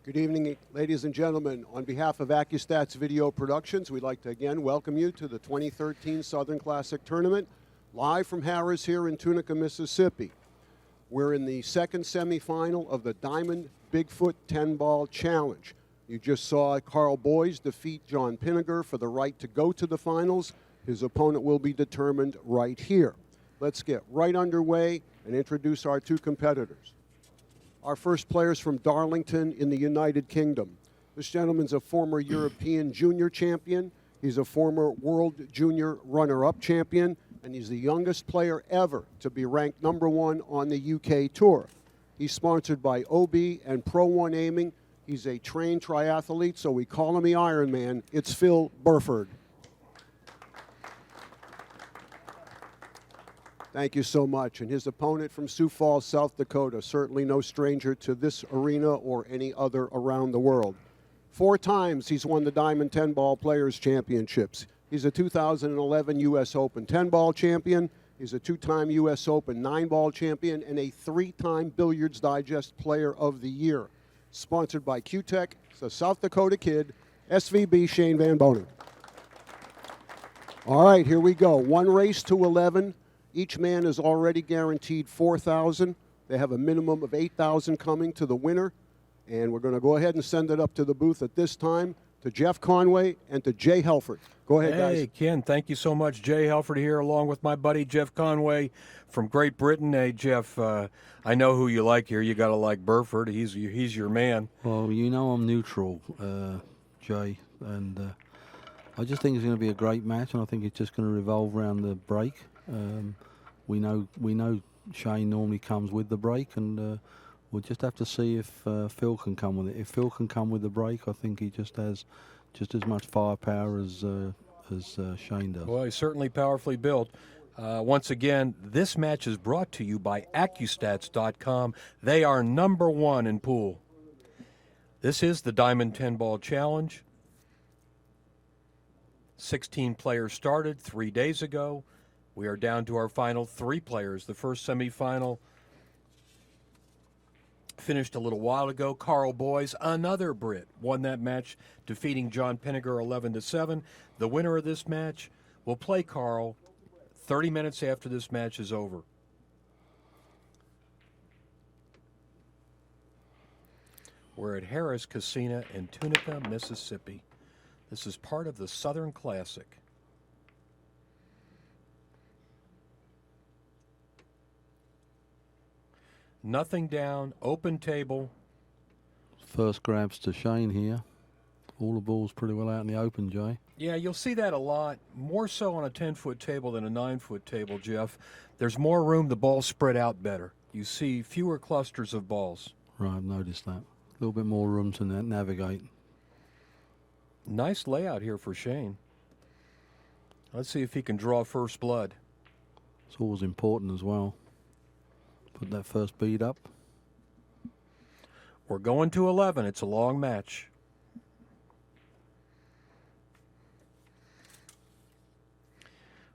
Good evening, ladies and gentlemen. On behalf of Accu-Stats Video Productions, we'd like to again welcome you to the 2013 Southern Classic Tournament, live from Harrah's here in Tunica, Mississippi. We're in the second semifinal of the Diamond Bigfoot 10-Ball Challenge. You just saw Carl Boyes defeat John Pinniger for the right to go to the finals. His opponent will be determined right here. Let's get right underway and introduce our two competitors. Our first player is from Darlington in the United Kingdom. This gentleman's a former European junior champion. He's a former world junior runner-up champion, and he's the youngest player ever to be ranked #1 on the UK Tour. He's sponsored by OB and Pro One Aiming. He's a trained triathlete, so we call him the Iron Man. It's PHIL Burford. Thank you so much. And his opponent from Sioux Falls, South Dakota, certainly no stranger to this arena or any other around the world. 4 times he's won the Diamond 10-Ball Players Championships. He's a 2011 U.S. Open 10-Ball champion. He's a 2-time U.S. Open 9-ball champion and a 3-time Billiards Digest Player of the Year. Sponsored by Q-Tech, it's a South Dakota kid, SVB Shane Van Boening. All right, here we go. 1 race to 11. Each man is already guaranteed $4,000. They have a minimum of $8,000 coming to the winner. And we're going to go ahead and send it up to the booth at this time to Geoff Conway and to Jay Helfert. Go ahead, guys. Hey, Ken, thank you so much. Jay Helfert here along with my buddy Geoff Conway from Great Britain. Hey, Geoff, I know who you like here. You got to like Burford. He's your man. Well, you know I'm neutral, Jay, and I just think it's going to be a great match, and I think it's just going to revolve around the break. We know Shane normally comes with the break, and we'll just have to see if Phil can come with it. If Phil can come with the break, I think he just has just as much firepower as Shane does. Well, he's certainly powerfully built. Once again, this match is brought to you by accustats.com. They are #1 in pool. This is the Diamond 10-Ball Challenge. 16 players started 3 days ago. We are down to our final 3 players. The first semifinal finished a little while ago. Carl Boyes, another Brit, won that match, defeating John Pinniger 11-7. The winner of this match will play Carl 30 minutes after this match is over. We're at Harrah's Casino in Tunica, Mississippi. This is part of the Southern Classic. Nothing down, open table. First grabs to Shane here. All the balls pretty well out in the open, Jay. Yeah, you'll see that a lot, more so on a 10-foot table than a 9-foot table, Geoff. There's more room, the balls spread out better. You see fewer clusters of balls. Right, I've noticed that. A little bit more room to navigate. Nice layout here for Shane. Let's see if he can draw first blood. It's always important as well. Put that first bead up. We're going to 11. It's a long match.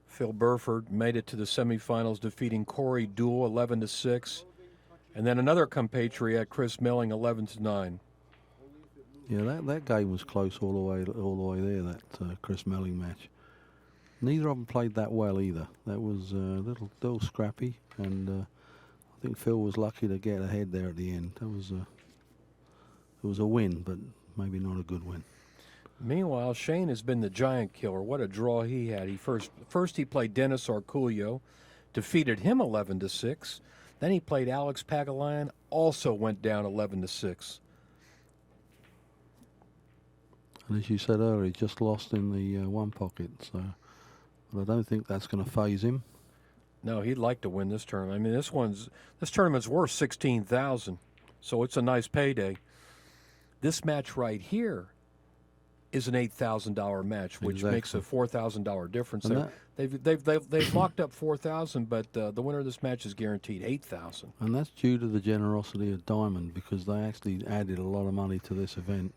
PHIL Burford made it to the semifinals, defeating Corey Duell 11-6. And then another compatriot, Chris Milling, 11-9. Yeah, that game was close all the way there, that Chris Milling match. Neither of them played that well either. That was a little scrappy, and I think Phil was lucky to get ahead there at the end. It was a win, but maybe not a good win. Meanwhile, Shane has been the giant killer. What a draw he had. He first he played Dennis Arculio, defeated him 11-6. Then he played Alex Pagulayan, also went down 11-6. And as you said earlier, he just lost in the one pocket, so but I don't think that's going to faze him. No, he'd like to win this tournament. I mean, this tournament's worth $16,000, so it's a nice payday. This match right here is an $8,000 match, which exactly. makes a $4,000 difference there. They've locked up $4,000, but the winner of this match is guaranteed $8,000. And that's due to the generosity of Diamond, because they actually added a lot of money to this event.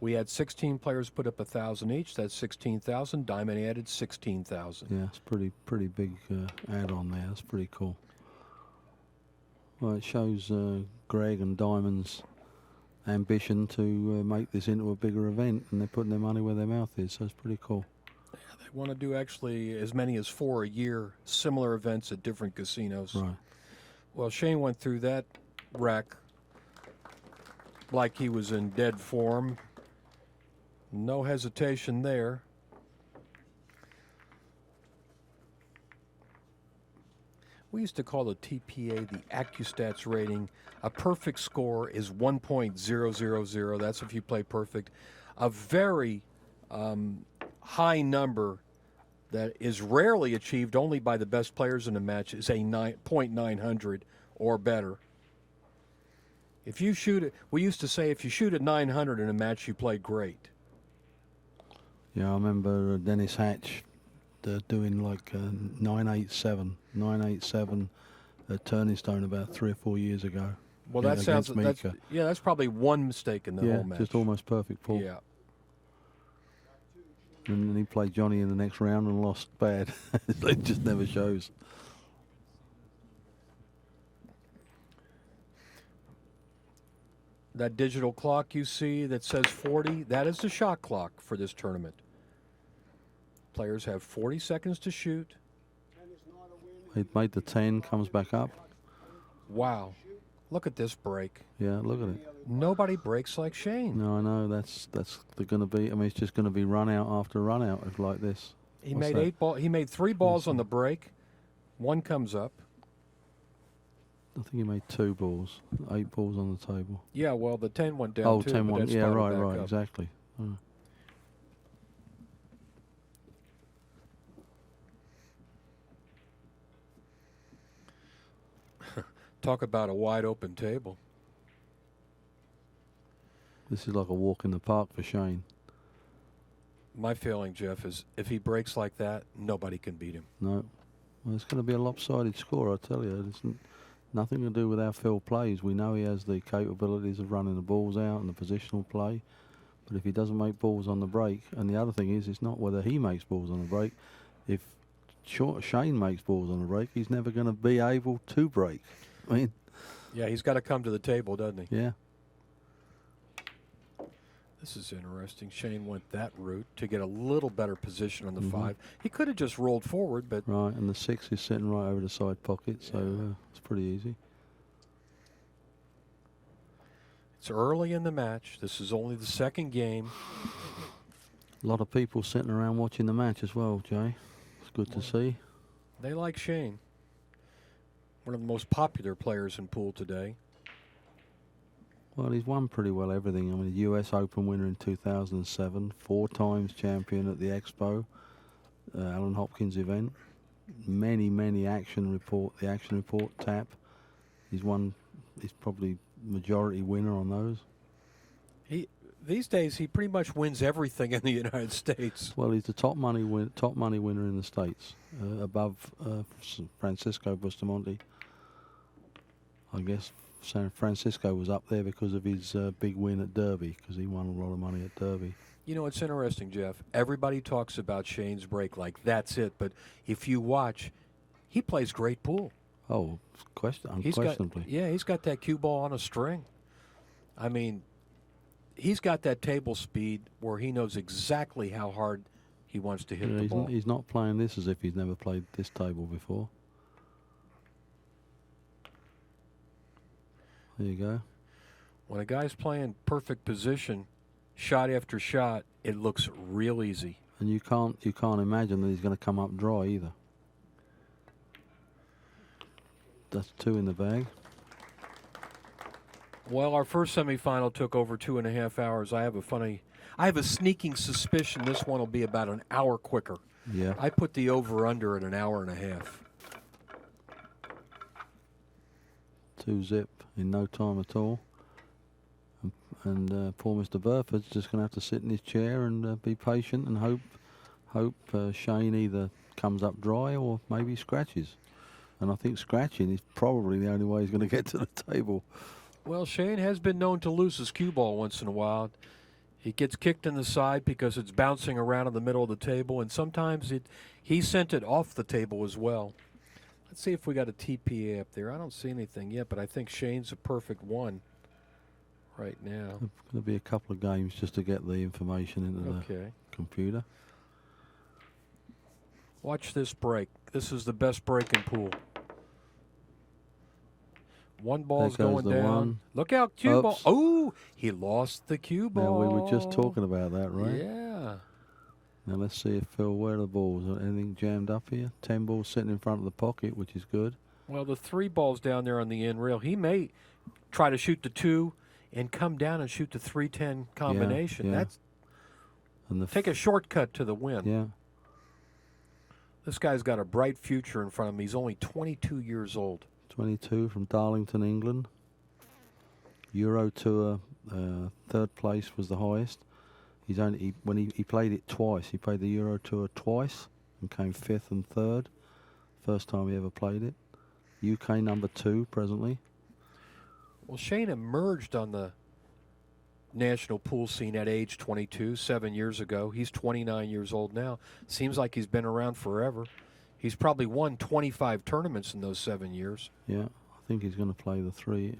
We had 16 players put up $1,000 each. That's $16,000. Diamond added $16,000. Yeah, it's pretty big add-on there. That's pretty cool. Well, it shows Greg and Diamond's ambition to make this into a bigger event, and they're putting their money where their mouth is. So it's pretty cool. They want to do actually as many as 4 a year, similar events at different casinos. Right. Well, Shane went through that rack like he was in dead form. No hesitation there. We used to call the TPA the Accu-Stats rating. A perfect score is 1.000. That's if you play perfect. A very high number that is rarely achieved only by the best players in a match is a 0.900 or better. If you shoot it, we used to say if you shoot at 900 in a match, you played great. Yeah, I remember Dennis Hatch doing like 987 at Turning Stone about 3 or 4 years ago. Well, that sounds against that's, Mika. yeah, that's probably one mistake in the whole match. Just almost perfect pull. Yeah. And then he played Johnny in the next round and lost bad. It just never shows. That digital clock you see that says 40, that is the shot clock for this tournament. Players have 40 seconds to shoot. He made the 10, comes back up. Wow. Look at this break. Yeah, look at it. Nobody breaks like Shane. No, I know. That's going to be. I mean, it's just going to be run out after run out if like this. He What's made that? He made 3 balls on the break. One comes up. I think he made 2 balls, 8 balls on the table. Yeah, well, the 10 went down Oh, too. 10 but one. that Yeah, spotted right, back right, up. exactly. Oh. Talk about a wide open table. This is like a walk in the park for Shane. My feeling, Jeff, is if he breaks like that, nobody can beat him. No. Well, it's going to be a lopsided score, I tell you. It's nothing to do with how Phil plays. We know he has the capabilities of running the balls out and the positional play. But if he doesn't make balls on the break, and the other thing is, it's not whether he makes balls on the break. If Shane makes balls on the break, he's never going to be able to break. I mean, Yeah, he's got to come to the table, doesn't he? yeah. This is interesting. Shane went that route to get a little better position on the Mhm. 5. He could have just rolled forward, but Right, and the 6 is sitting right over the side pocket, so it's pretty easy. it's early in the match. This is only the second game. A lot of people sitting around watching the match as well, Jay. It's good to see. They like Shane. One of the most popular players in pool today. Well, he's won pretty well everything. I mean, the US Open winner in 2007, 4 times champion at the Expo, Alan Hopkins event. Many action report, the action report tap. He's probably majority winner on those. These days, he pretty much wins everything in the United States. Well, he's the top money winner in the States, above Francisco Bustamante. I guess San Francisco was up there because of his big win at Derby, because he won a lot of money at Derby. You know, it's interesting, Jeff. Everybody talks about Shane's break like that's it, but if you watch, he plays great pool. Oh, unquestionably. He's got that cue ball on a string. I mean, he's got that table speed where he knows exactly how hard he wants to hit the ball. He's not playing this as if he's never played this table before. There you go. When a guy's playing perfect position, shot after shot, it looks real easy. And you can't imagine that he's going to come up dry either. That's 2 in the bag. Well, our first semifinal took over 2.5 hours. I have a sneaking suspicion this one will be about an hour quicker. Yeah. I put the over-under at an hour and a half. 2-zip in no time at all. And poor Mr. Burford's just going to have to sit in his chair and be patient and hope Shane either comes up dry or maybe scratches. And I think scratching is probably the only way he's going to get to the table. Well, Shane has been known to lose his cue ball once in a while. He gets kicked in the side because it's bouncing around in the middle of the table, and sometimes he sent it off the table as well. Let's see if we got a TPA up there. I don't see anything yet, but I think Shane's a perfect 1 right now. There's going to be a couple of games just to get the information into Okay. the computer. Watch this break. This is the best break in pool. One ball's There goes going the down. one. Look out, cue ball. Oops. Oh, he lost the cue ball. Now, we were just talking about that, right? Yeah. Now, let's see if Phil, where are the balls? Anything jammed up here? 10 balls sitting in front of the pocket, which is good. Well, the 3 balls down there on the end rail. He may try to shoot the 2 and come down and shoot the 3-10 combination. yeah. That's And the take a shortcut to the win. Yeah. This guy's got a bright future in front of him. He's only 22 years old. 22 from Darlington, England. Euro Tour, 3rd place was the highest. When he played it twice. He played the Euro Tour twice and came 5th and 3rd. First time he ever played it. UK number 2 presently. Well, Shane emerged on the national pool scene at age 22, 7 years ago. He's 29 years old now. Seems like he's been around forever. He's probably won 25 tournaments in those 7 years. Yeah, I think he's going to play the 3.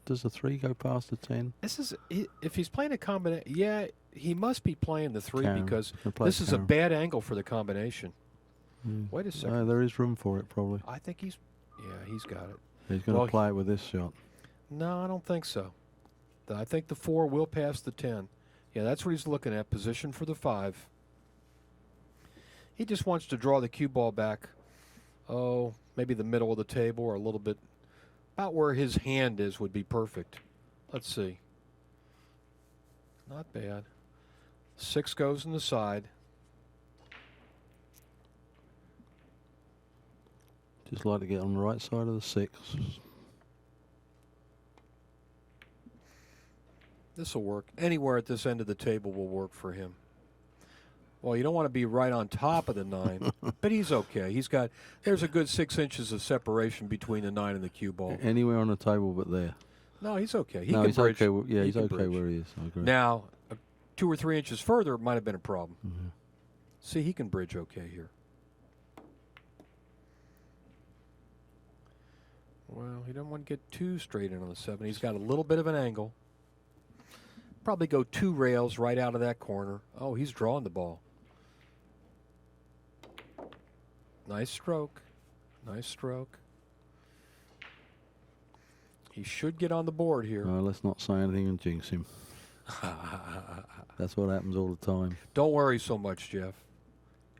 Does the 3 go past the 10? This is if he's playing a combination. Yeah, he must be playing the 3 Karen. because He'll play this is a Karen. bad angle for the combination. Mm. Wait a second. There is room for it, probably. I think he's got it. He's going to Well, play it with this shot. No, I don't think so. I think the 4 will pass the 10. Yeah, that's what he's looking at. Position for the 5. He just wants to draw the cue ball back. Oh, maybe the middle of the table or a little bit. About where his hand is would be perfect. Let's see. Not bad. 6 goes in the side. Just like to get on the right side of the 6. This will work. Anywhere at this end of the table will work for him. Well, you don't want to be right on top of the 9, but he's okay. There's a good 6 inches of separation between the 9 and the cue ball. Anywhere on the table but there. No, he's okay. No, he's bridge. okay. Yeah, he's can okay bridge. where he is. I agree. Now, 2 or 3 inches further might have been a problem. Mhm. See, he can bridge okay here. Well, he doesn't want to get too straight in on the 7. He's got a little bit of an angle. Probably go 2 rails right out of that corner. Oh, he's drawing the ball. Nice stroke. Nice stroke. He should get on the board here. Let's not say anything and jinx him. That's what happens all the time. Don't worry so much, Jeff.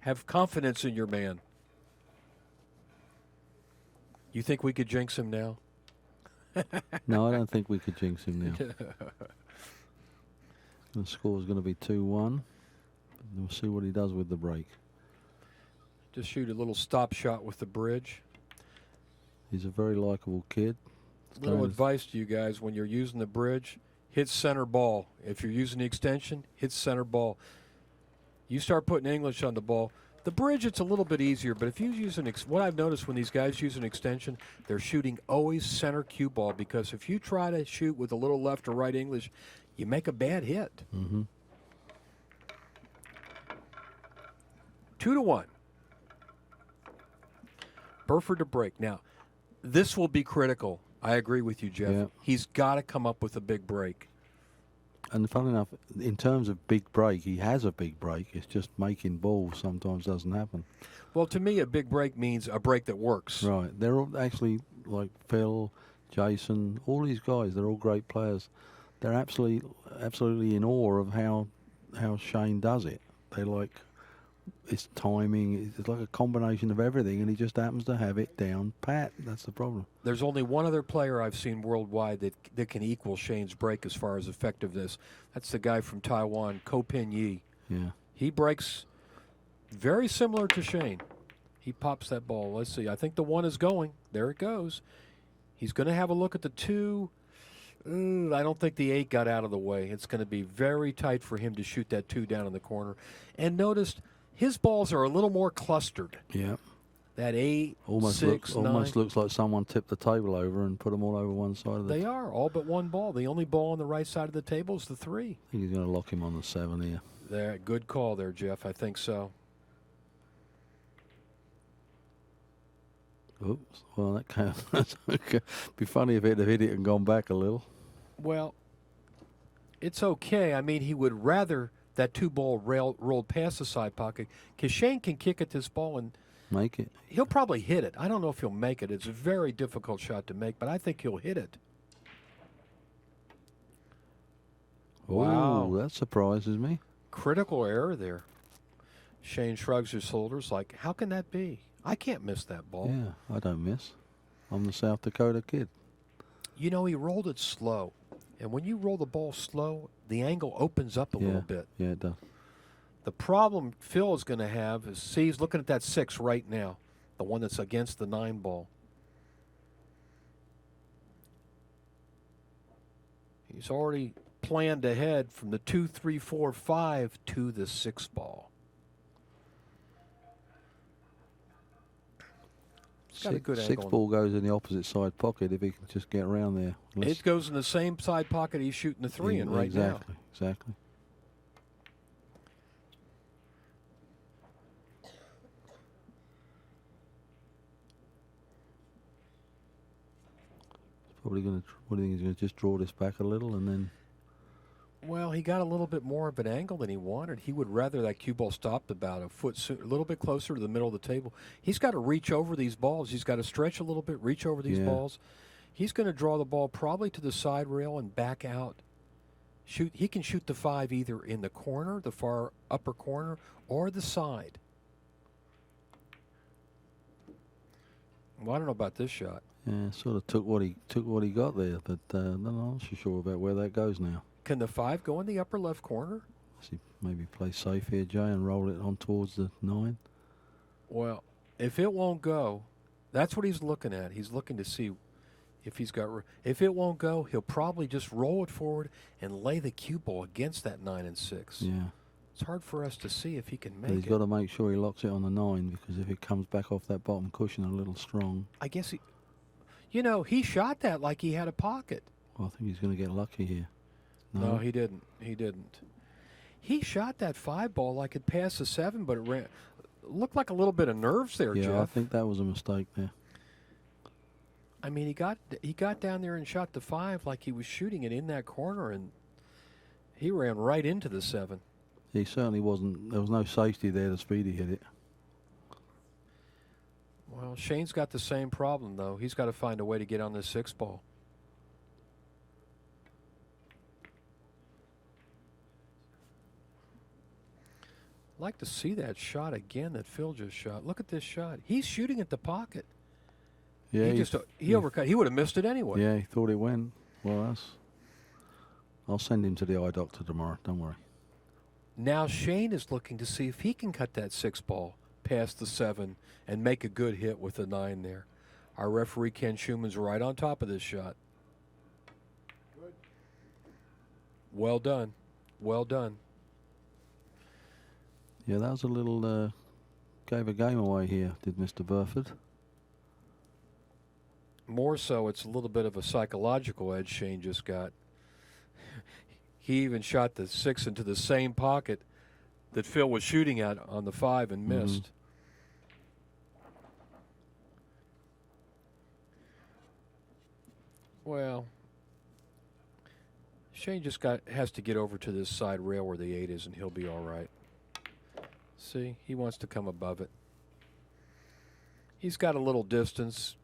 Have confidence in your man. You think we could jinx him now? No, I don't think we could jinx him now. The score is going to be 2-1. We'll see what he does with the break. Just shoot a little stop shot with the bridge. He's a very likable kid. Little advice to you guys, when you're using the bridge, hit center ball. If you're using the extension, hit center ball. You start putting English on the ball. The bridge, it's a little bit easier, but if you use what I've noticed when these guys use an extension, they're shooting always center cue ball, because if you try to shoot with a little left or right English, you make a bad hit. Mm-hmm. 2-1. Burford to break. Now, this will be critical. I agree with you, Jeff. Yeah. He's got to come up with a big break. And funny enough, in terms of big break, he has a big break. It's just making balls sometimes doesn't happen. Well, to me, a big break means a break that works. Right. They're all actually, like Phil, Jason, all these guys, they're all great players. They're absolutely in awe of how Shane does it. They like, it's timing, it's like a combination of everything, and he just happens to have it down pat. That's the problem. There's only one other player I've seen worldwide that can equal Shane's break as far as effectiveness. That's the guy from Taiwan, Ko Pin Yi. Yeah. He breaks very similar to Shane. He pops that ball. Let's see. I think the 1 is going. There it goes. He's going to have a look at the 2. I don't think the 8 got out of the way. It's going to be very tight for him to shoot that 2 down in the corner. And notice his balls are a little more clustered. Yeah. That 8, Almost 6, 9. looks like someone tipped the table over and put them all over one side of the They are, all but one ball. The only ball on the right side of the table is the 3. I think he's going to lock him on the 7 here. There, good call there, Jeff. I think so. Oops. Well, that can't. Be funny if it had hit it and gone back a little. Well, It's okay. I mean, he would rather that 2-ball rolled past the side pocket, because Shane can kick at this ball and Make it. he'll probably hit it. I don't know if he'll make it. It's a very difficult shot to make, but I think he'll hit it. Wow. Oh, that surprises me. Critical error there. Shane shrugs his shoulders like, how can that be? I can't miss that ball. Yeah, I don't miss. I'm the South Dakota kid. You know, he rolled it slow. And when you roll the ball slow, the angle opens up a little bit. Yeah, it does. The problem Phil is going to have is, see, he's looking at that 6 right now, the one that's against the 9 ball. He's already planned ahead from the 2, 3, 4, 5 to the 6 ball. Got a good Six angle. ball goes in the opposite side pocket if he can just get around there. It goes in the same side pocket he's shooting the 3 in right now. Exactly. Probably going to. What do you think? He's going to just draw this back a little and then. Well, he got a little bit more of an angle than he wanted. He would rather that cue ball stopped about a foot, a little bit closer to the middle of the table. He's got to reach over these balls. He's got to stretch a little bit, reach over these balls. He's going to draw the ball probably to the side rail and back out. Shoot. He can shoot the 5 either in the corner, the far upper corner, or the side. Well, I don't know about this shot. Yeah, sort of took what he got there, but I'm not so sure about where that goes now. Can the 5 go in the upper left corner? See, maybe play safe here, Jay, and roll it on towards the 9. Well, if it won't go, that's what he's looking at. He's looking to see if he's got. If it won't go, he'll probably just roll it forward and lay the cue ball against that 9 and 6. Yeah. It's hard for us to see if he can make But he's it. got to make sure he locks it on the 9, because if it comes back off that bottom cushion a little strong. I guess he. You know, he shot that like he had a pocket. Well, I think he's going to get lucky here. No, he didn't. He didn't. He shot that 5 ball like it passed the 7, but it looked like a little bit of nerves there, Yeah, Jeff. I think that was a mistake there. I mean, he got down there and shot the 5 like he was shooting it in that corner, and he ran right into the 7. He certainly wasn't. There was no safety there. The speed he hit it. Well, Shane's got the same problem, though. He's got to find a way to get on this 6 ball. I'd like to see that shot again that Phil just shot. Look at this shot. He's shooting at the pocket. Yeah, he overcut. He would have missed it anyway. Yeah, he thought it went. Well, I'll send him to the eye doctor tomorrow. Don't worry. Now Shane is looking to see if he can cut that 6 ball past the 7 and make a good hit with the 9 there. Our referee, Ken Schumann's right on top of this shot. Good. Well done. Well done. Yeah, that was a little. Gave a game away here, did Mr. Burford. More so, it's a little bit of a psychological edge Shane just got. He even shot the 6 into the same pocket that Phil was shooting at on the 5 and missed. Well, Shane just has to get over to this side rail where the 8 is, and he'll be all right. See, he wants to come above it. He's got a little distance.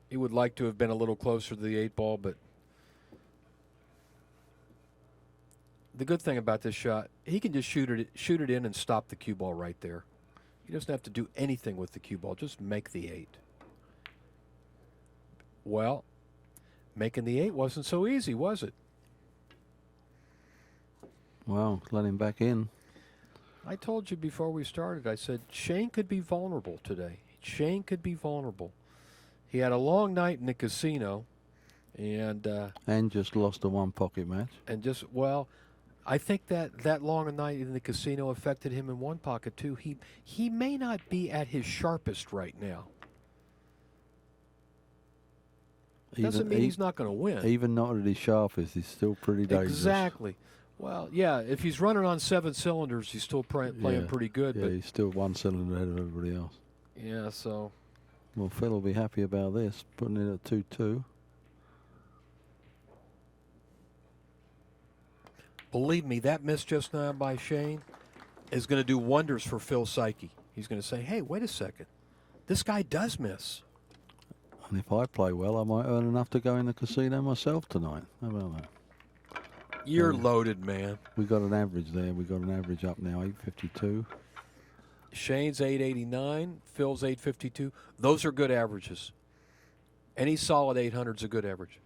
He would like to have been a little closer to the 8 ball, but the good thing about this shot, he can just shoot it in and stop the cue ball right there. He doesn't have to do anything with the cue ball, just make the 8. Well, making the 8 wasn't so easy, was it? Wow, let him back in. I told you before we started, I said Shane could be vulnerable today. Shane could be vulnerable. He had a long night in the casino, and just lost a 1 pocket match. And just, well, I think that long a night in the casino affected him in 1 pocket too. He may not be at his sharpest right now. Doesn't mean he's not going to win. Even not at his sharpest, he's still pretty dangerous. Exactly. Well, yeah, if he's running on 7 cylinders, he's still playing pretty good. Yeah, but he's still 1 cylinder ahead of everybody else. Yeah, so. Well, Phil will be happy about this, putting it at 2-2. Believe me, that miss just now by Shane is going to do wonders for Phil's psyche. He's going to say, hey, wait a second. This guy does miss. And if I play well, I might earn enough to go in the casino myself tonight. How about that? You're loaded, man. We got an average there. We got an average up now, 852. Shane's 889, Phil's 852. Those are good averages. Any solid 800's a good average.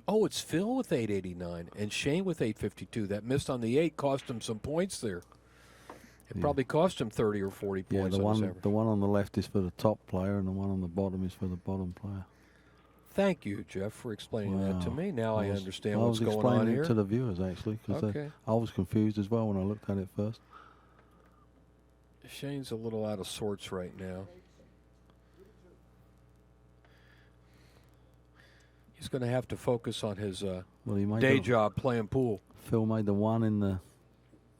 Oh, it's Phil with 889 and Shane with 852. That missed on the 8 cost him some points there. It probably cost him 30 or 40 points. Yeah, the one on the left is for the top player, and the one on the bottom is for the bottom player. Thank you, Geoff, for explaining that to me. Now I understand what's going on here. I was explaining it to the viewers, actually, because I was confused as well when I looked at it first. Shane's a little out of sorts right now. He's going to have to focus on his day job playing pool. Phil made the one in the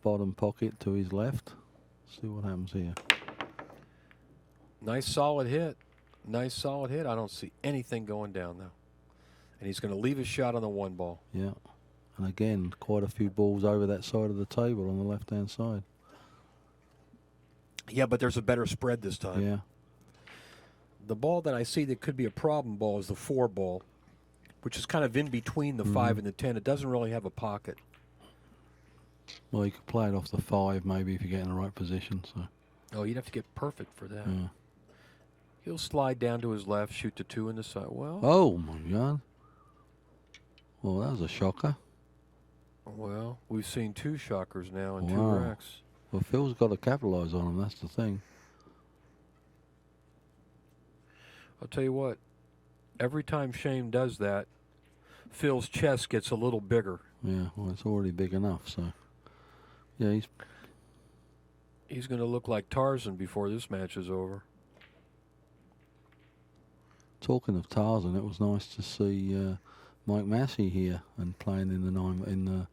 bottom pocket to his left. See what happens here. Nice solid hit. Nice solid hit. I don't see anything going down, though. And he's going to leave his shot on the 1 ball. Yeah. And again, quite a few balls over that side of the table on the left-hand side. Yeah, but there's a better spread this time. Yeah. The ball that I see that could be a problem ball is the 4 ball, which is kind of in between the 5 and the 10. It doesn't really have a pocket. Well, you could play it off the 5 maybe if you get in the right position. So. Oh, you'd have to get perfect for that. Yeah. He'll slide down to his left, shoot the 2 in the side. Well. Oh, my God. Well, that was a shocker. Well, we've seen 2 shockers now and 2 wrecks. Well, Phil's got to capitalize on them. That's the thing. I'll tell you what. Every time Shane does that, Phil's chest gets a little bigger. Yeah, well, it's already big enough, so. Yeah, he's going to look like Tarzan before this match is over. Talking of Tarzan, it was nice to see Mike Massey here and playing in the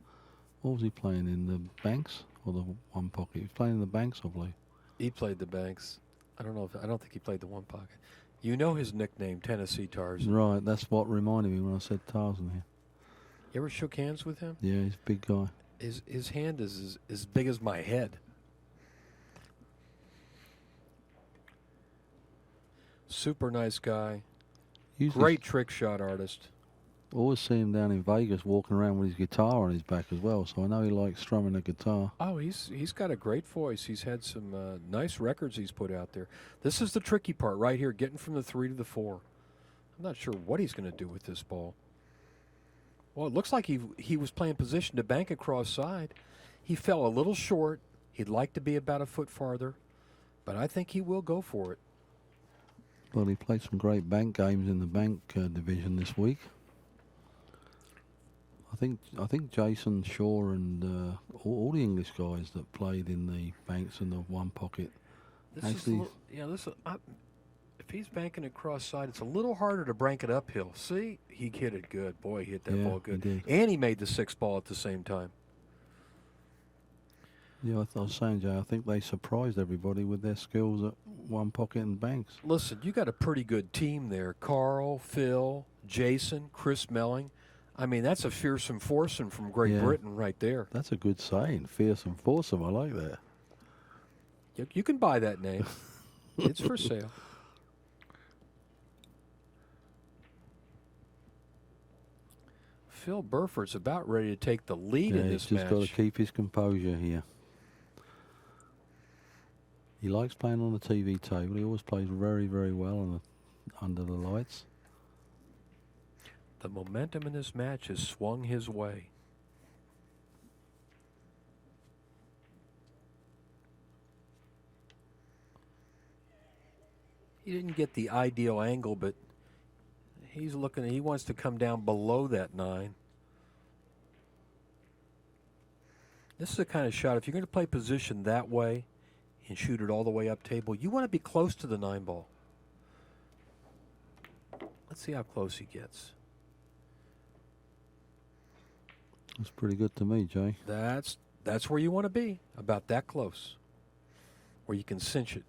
what was he playing in, the banks or the 1 pocket? He was playing in the banks, I believe. He played the banks. I don't think he played the 1 pocket. You know his nickname, Tennessee Tarzan. Right, that's what reminded me when I said Tarzan here. You ever shook hands with him? Yeah, he's a big guy. His hand is as big as my head. Super nice guy. Great trick shot artist. Always see him down in Vegas walking around with his guitar on his back as well, so I know he likes strumming the guitar. Oh, he's got a great voice. He's had some nice records he's put out there. This is the tricky part right here, getting from the 3 to the 4. I'm not sure what he's going to do with this ball. Well, it looks like he was playing position to bank across side. He fell a little short. He'd like to be about a foot farther, but I think he will go for it. Well, he played some great bank games in the bank division this week. I think Jason Shaw and all the English guys that played in the banks and the 1 pocket. If he's banking across side, it's a little harder to bank it uphill. See, he hit it good. Boy, he hit that ball good. He did. And he made the 6 ball at the same time. Yeah, I was saying, Jay, I think they surprised everybody with their skills at 1 pocket and banks. Listen, you got a pretty good team there. Carl, Phil, Jason, Chris Melling. I mean, that's a fearsome foursome from Great Britain right there. That's a good saying, fearsome foursome. I like that. You can buy that name. It's for sale. Phil Burford's about ready to take the lead in this match. He's just got to keep his composure here. He likes playing on the TV table. He always plays very, very well under the lights. The momentum in this match has swung his way. He didn't get the ideal angle, but he's looking. He wants to come down below that 9. This is the kind of shot, if you're going to play position that way and shoot it all the way up table, you want to be close to the 9 ball. Let's see how close he gets. That's pretty good to me, Jay. That's where you want to be, about that close, where you can cinch it.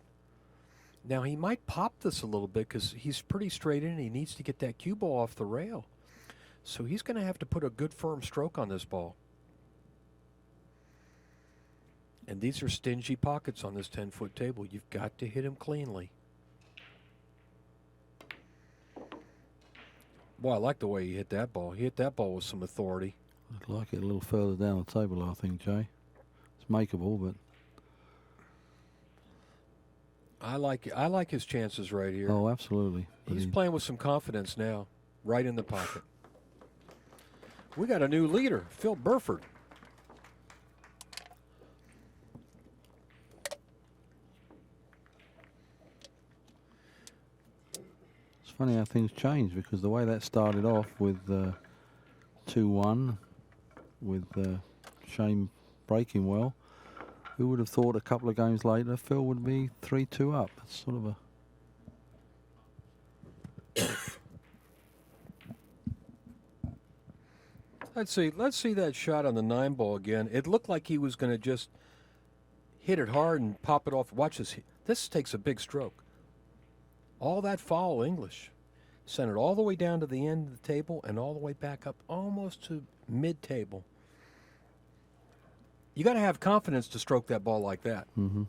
Now, he might pop this a little bit because he's pretty straight in and he needs to get that cue ball off the rail. So he's going to have to put a good firm stroke on this ball. And these are stingy pockets on this 10-foot table. You've got to hit him cleanly. Boy, I like the way he hit that ball. He hit that ball with some authority. I'd like it a little further down the table, I think, Jay. It's makeable, but I like his chances right here. oh, absolutely. But He's playing with some confidence now, right in the pocket. We got a new leader, Phil Burford. It's funny how things change, because the way that started off with 2-1, with Shane breaking well, who would have thought a couple of games later Phil would be 3-2 up? It's sort of a Let's see that shot on the 9 ball again. It looked like he was going to just hit it hard and pop it off. Watch this. This takes a big stroke. All that foul English. Sent it all the way down to the end of the table and all the way back up almost to mid-table. You got to have confidence to stroke that ball like that. mm-hmm.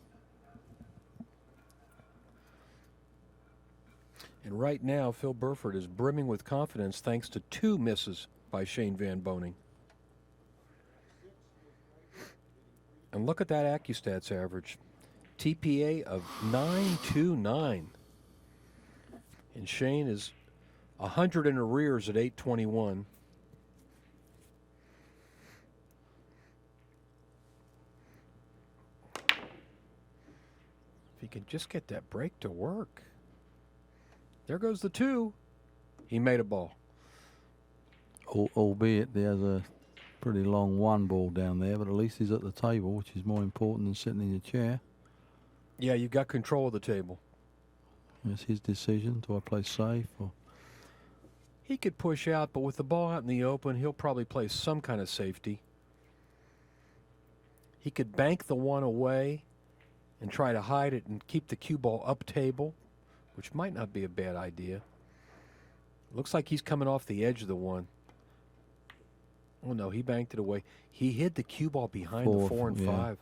And right now, Phil Burford is brimming with confidence thanks to 2 misses by Shane Van Boening. And look at that Accu-Stats average. TPA of 929. And Shane is 100 in arrears at 821. If he can just get that break to work. There goes the 2. He made a ball. Albeit there's a pretty long 1 ball down there, but at least he's at the table, which is more important than sitting in your chair. Yeah, you've got control of the table. It's his decision. Do I play safe or? He could push out, but with the ball out in the open, he'll probably play some kind of safety. He could bank the 1 away and try to hide it and keep the cue ball up table, which might not be a bad idea. Looks like he's coming off the edge of the 1. Oh, no, he banked it away. He hid the cue ball behind the 4 and 5.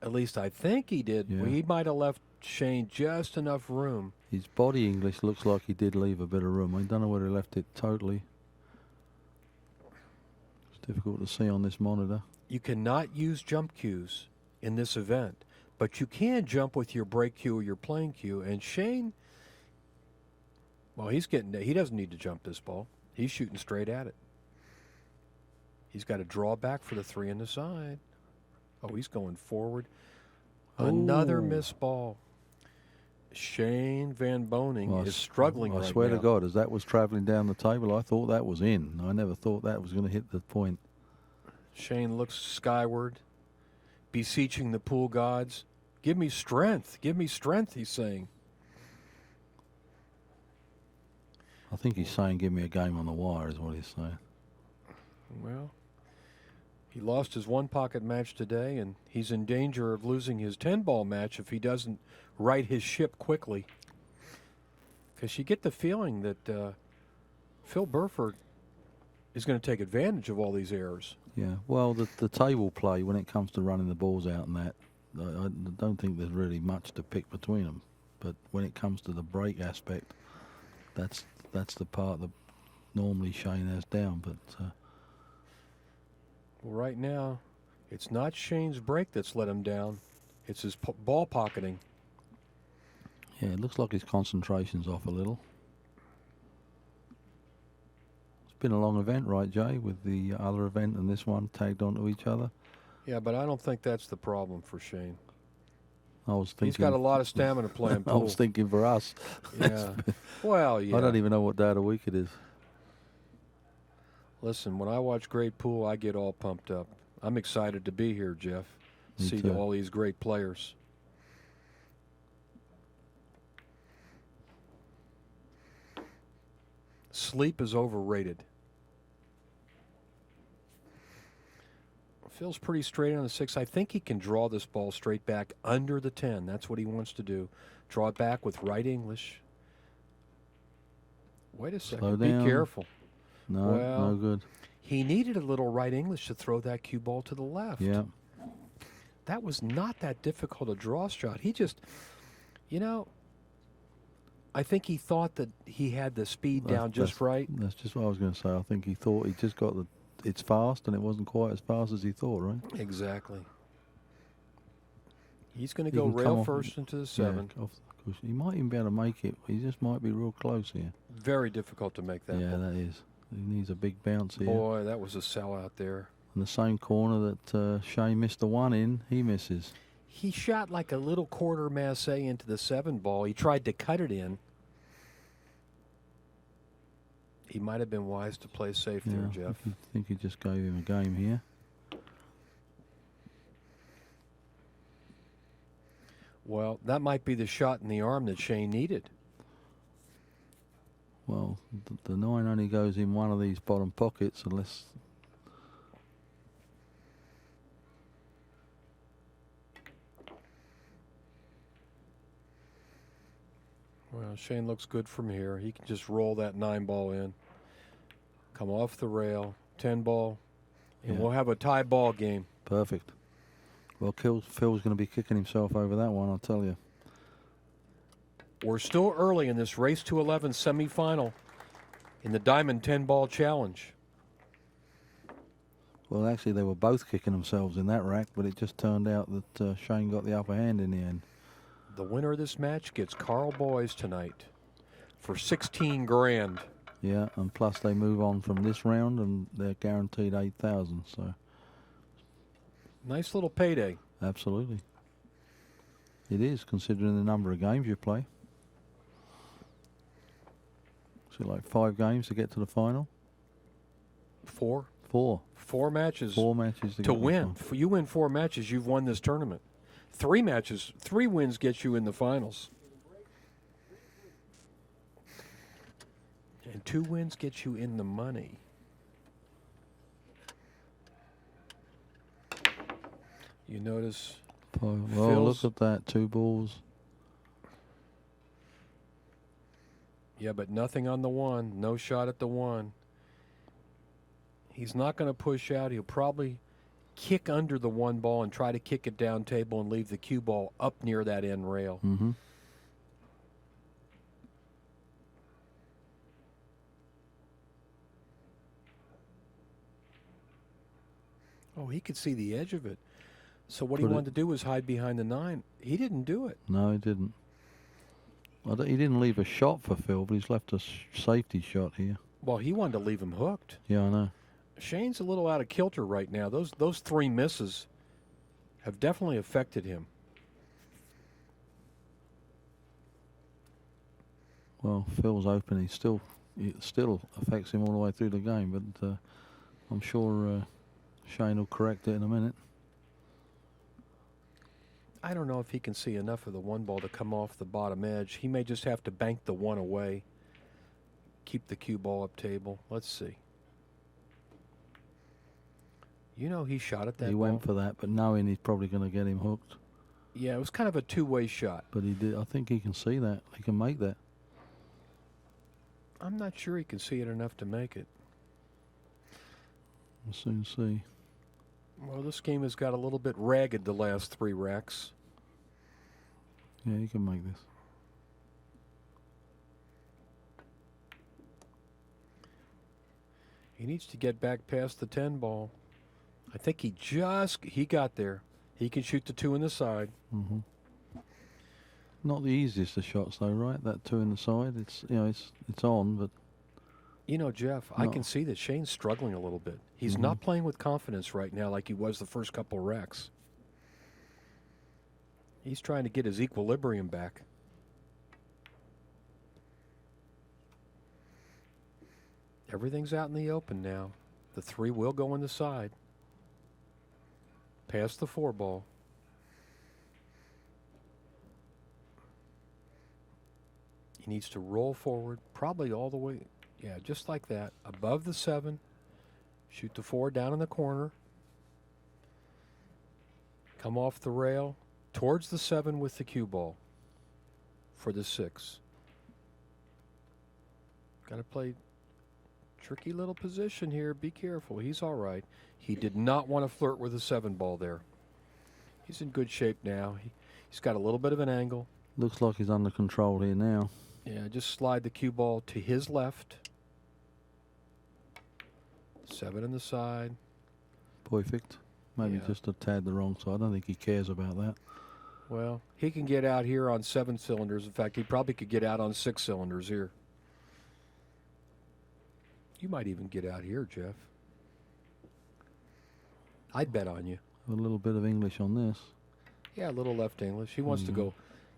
At least I think he did. Yeah. He might have left Shane just enough room. His body English looks like he did leave a bit of room. I don't know whether he left it totally. It's difficult to see on this monitor. You cannot use jump cues in this event, but you can jump with your break cue or your playing cue. And Shane, well, he doesn't need to jump this ball. He's shooting straight at it. He's got a draw back for the 3 on the side. Oh, he's going forward. Another missed ball. Shane Van Boening is struggling right now. I swear to God, as that was traveling down the table, I thought that was in. I never thought that was going to hit the point. Shane looks skyward, beseeching the pool gods. Give me strength. Give me strength, he's saying. I think he's saying, give me a game on the wire, is what he's saying. Well, he lost his 1 pocket match today, and he's in danger of losing his 10-ball match if he doesn't right his ship quickly. Because you get the feeling that Phil Burford is going to take advantage of all these errors. Yeah, well, the table play, when it comes to running the balls out and that, I don't think there's really much to pick between them. But when it comes to the break aspect, that's the part that normally Shane has down. But well, right now, it's not Shane's break that's let him down. It's his ball pocketing. yeah, it looks like his concentration's off a little. It's been a long event, right, Jay, with the other event and this one tagged onto each other. Yeah, but I don't think that's the problem for Shane. I was thinking He's got a lot of stamina playing pool. I was thinking for us. Yeah. Well, yeah. I don't even know what day of the week it is. Listen, when I watch great pool, I get all pumped up. I'm excited to be here, Jeff. Me See too. all these great players. Sleep is overrated. Phil's pretty straight on the 6. I think he can draw this ball straight back under the 10. That's what he wants to do. Draw it back with right English. Wait a second. Slow Be down. careful. No, Well, no good. He needed a little right English to throw that cue ball to the left. Yeah. That was not that difficult a draw shot. He just, you know, I think he thought that he had the speed down just right. That's just what I was going to say. I think he thought he just got it's fast, and it wasn't quite as fast as he thought, right? Exactly. He's going to go rail first into the 7. Yeah, off the cushion. He might even be able to make it. He just might be real close here. Very difficult to make that. Yeah, ball. that is. He needs a big bounce here. Boy, that was a sellout there. In the same corner that Shane missed the 1 in, he misses. He shot like a little quarter masse into the 7 ball. He tried to cut it in. He might have been wise to play safe there, Jeff. I think he just gave him a game here. Well, that might be the shot in the arm that Shane needed. Well, the 9 only goes in one of these bottom pockets unless... Well, Shane looks good from here. He can just roll that 9 ball in. Come off the rail, 10 ball, and we'll have a tie ball game. Perfect. Well, Phil's going to be kicking himself over that one, I'll tell you. We're still early in this race to 11 semifinal in the Diamond 10 ball challenge. Well, actually, they were both kicking themselves in that rack, but it just turned out that Shane got the upper hand in the end. The winner of this match gets Carl Boys tonight for 16 grand. Yeah, and plus they move on from this round, and they're guaranteed 8,000. So nice little payday. Absolutely, it is considering the number of games you play. So like 5 games to get to the final. 4. 4. 4 matches. 4 matches to win. If you win 4 matches, you've won this tournament. 3 matches, 3 wins get you in the finals. And 2 wins get you in the money. You notice. Well, Phil's, look at that. 2 balls. Yeah, but nothing on the 1. No shot at the 1. He's not going to push out. He'll probably kick under the 1 ball and try to kick it down table and leave the cue ball up near that end rail. Mm-hmm. Oh, he could see the edge of it. So what he wanted to do was hide behind the 9. He didn't do it. No, he didn't. He didn't leave a shot for Phil, but he's left a safety shot here. Well, he wanted to leave him hooked. Yeah, I know. Shane's a little out of kilter right now. Those 3 misses have definitely affected him. Well, Phil's open. It still affects him all the way through the game, but I'm sure Shane will correct it in a minute. I don't know if he can see enough of the 1 ball to come off the bottom edge. He may just have to bank the 1 away. Keep the cue ball up table. Let's see. You know he shot at that He ball. went for that, but knowing he's probably going to get him hooked. Yeah, it was kind of a 2-way shot. But he did. I think he can see that. He can make that. I'm not sure he can see it enough to make it. We'll soon see. Well, this game has got a little bit ragged the last 3 racks. Yeah, he can make this. He needs to get back past the 10 ball. I think he got there. He can shoot the 2 in the side. Mm-hmm. Not the easiest of shots though, right? That 2 in the side. It's it's on, but you know, Jeff, I can see that Shane's struggling a little bit. He's not playing with confidence right now like he was the first couple of racks. He's trying to get his equilibrium back. Everything's out in the open now. The 3 will go in the side. Past the 4 ball. He needs to roll forward, probably all the way. Yeah, just like that. Above the 7. Shoot the 4 down in the corner. Come off the rail towards the 7 with the cue ball for the 6. Got to play tricky little position here. Be careful. He's all right. He did not want to flirt with a 7-ball there. He's in good shape now. He's got a little bit of an angle. Looks like he's under control here now. Yeah, just slide the cue ball to his left. 7 in the side. Perfect. Maybe Yeah. just a tad the wrong side. I don't think he cares about that. Well, he can get out here on 7 cylinders. In fact, he probably could get out on 6 cylinders here. You might even get out here, Jeff. I'd bet on you. A little bit of English on this. Yeah, a little left English. He wants to go.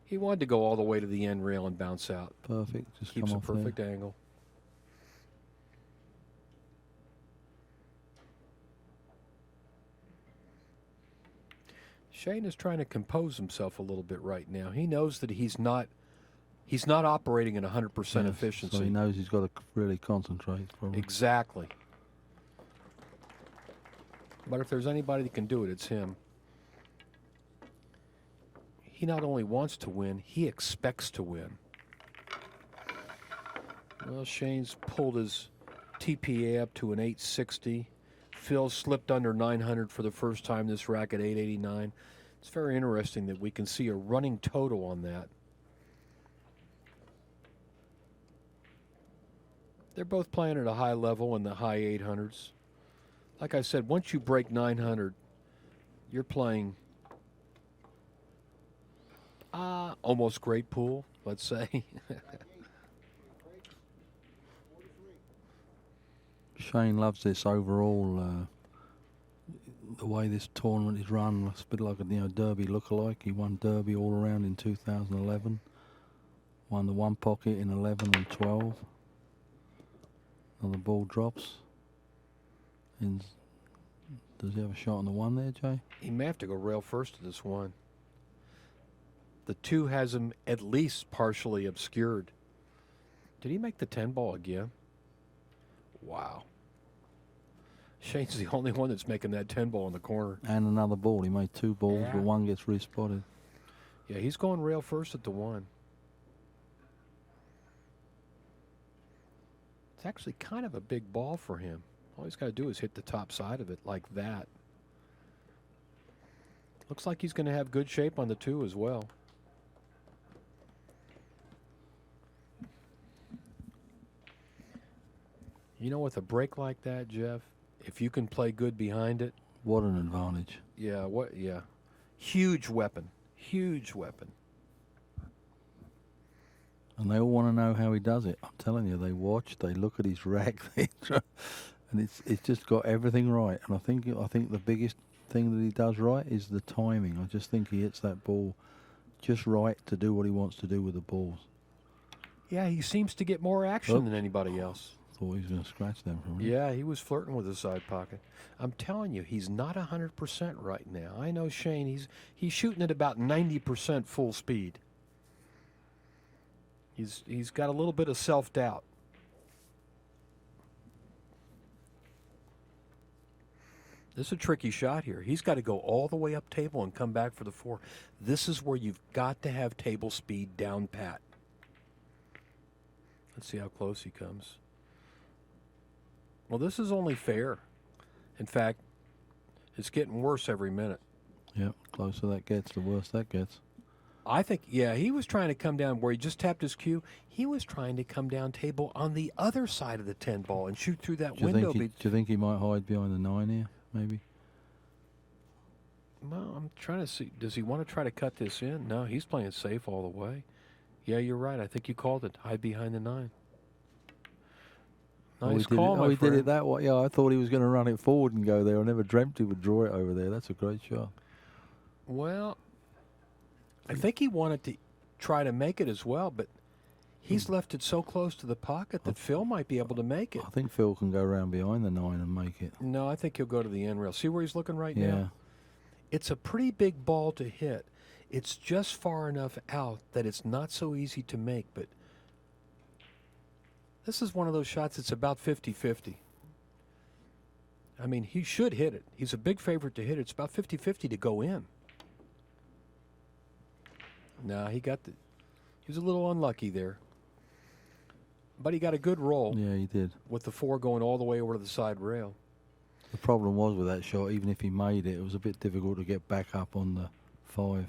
He wanted to go all the way to the end rail and bounce out. Perfect. Just Keeps come a off perfect there. angle. Shane is trying to compose himself a little bit right now. He knows that he's not operating at 100% Yes, efficiency. So he knows he's got to really concentrate. Probably. Exactly. But if there's anybody that can do it, it's him. He not only wants to win, he expects to win. Well, Shane's pulled his TPA up to an 860. Phil slipped under 900 for the first time this racket, 889. It's very interesting that we can see a running total on that. They're both playing at a high level in the high 800s. Like I said, once you break 900, you're playing almost great pool, let's say. Shane loves this overall. The way this tournament is run, it's a bit like a Derby lookalike. He won Derby all around in 2011. Won the one pocket in 11 and 12. Another ball drops. And does he have a shot on the 1 there, Jay? He may have to go rail first to this 1. The 2 has him at least partially obscured. Did he make the 10 ball again? Wow. Shane's the only one that's making that 10 ball in the corner. And another ball. He made 2 balls, Yeah. but 1 gets respotted. Yeah, he's going rail first at the 1. It's actually kind of a big ball for him. All he's got to do is hit the top side of it like that. Looks like he's going to have good shape on the 2 as well. You know, with a break like that, Jeff, if you can play good behind it. What an advantage. Yeah, yeah. Huge weapon. Huge weapon. And they all want to know how he does it. I'm telling you, they watch, they look at his rack, and it's just got everything right. And I think the biggest thing that he does right is the timing. I just think he hits that ball just right to do what he wants to do with the balls. Yeah, he seems to get more action than anybody else. Thought he was going to scratch them from him. Yeah, he was flirting with the side pocket. I'm telling you, he's not 100% right now. I know Shane, he's shooting at about 90% full speed. He's got a little bit of self-doubt. This is a tricky shot here. He's got to go all the way up table and come back for the 4. This is where you've got to have table speed down pat. Let's see how close he comes. Well, this is only fair. In fact, it's getting worse every minute. Yeah, closer that gets, the worse that gets. I think, yeah, he was trying to come down where he just tapped his cue. He was trying to come down table on the other side of the 10 ball and shoot through that window. Do you think he might hide behind the 9 here, maybe? Well, I'm trying to see. Does he want to try to cut this in? No, he's playing safe all the way. Yeah, you're right. I think you called it. Hide behind the 9. Nice call, my he friend. did it that way. Yeah, I thought he was going to run it forward and go there. I never dreamt he would draw it over there. That's a great shot. Well, I think he wanted to try to make it as well, but he's left it so close to the pocket that Phil might be able to make it. I think Phil can go around behind the 9 and make it. No, I think he'll go to the end rail. See where he's looking right Yeah. now? It's a pretty big ball to hit. It's just far enough out that it's not so easy to make, but this is one of those shots that's about 50-50. I mean, he should hit it. He's a big favorite to hit it. It's about 50-50 to go in. No, he was a little unlucky there. But he got a good roll Yeah, he did. with the 4 going all the way over to the side rail. The problem was with that shot, even if he made it, it was a bit difficult to get back up on the 5.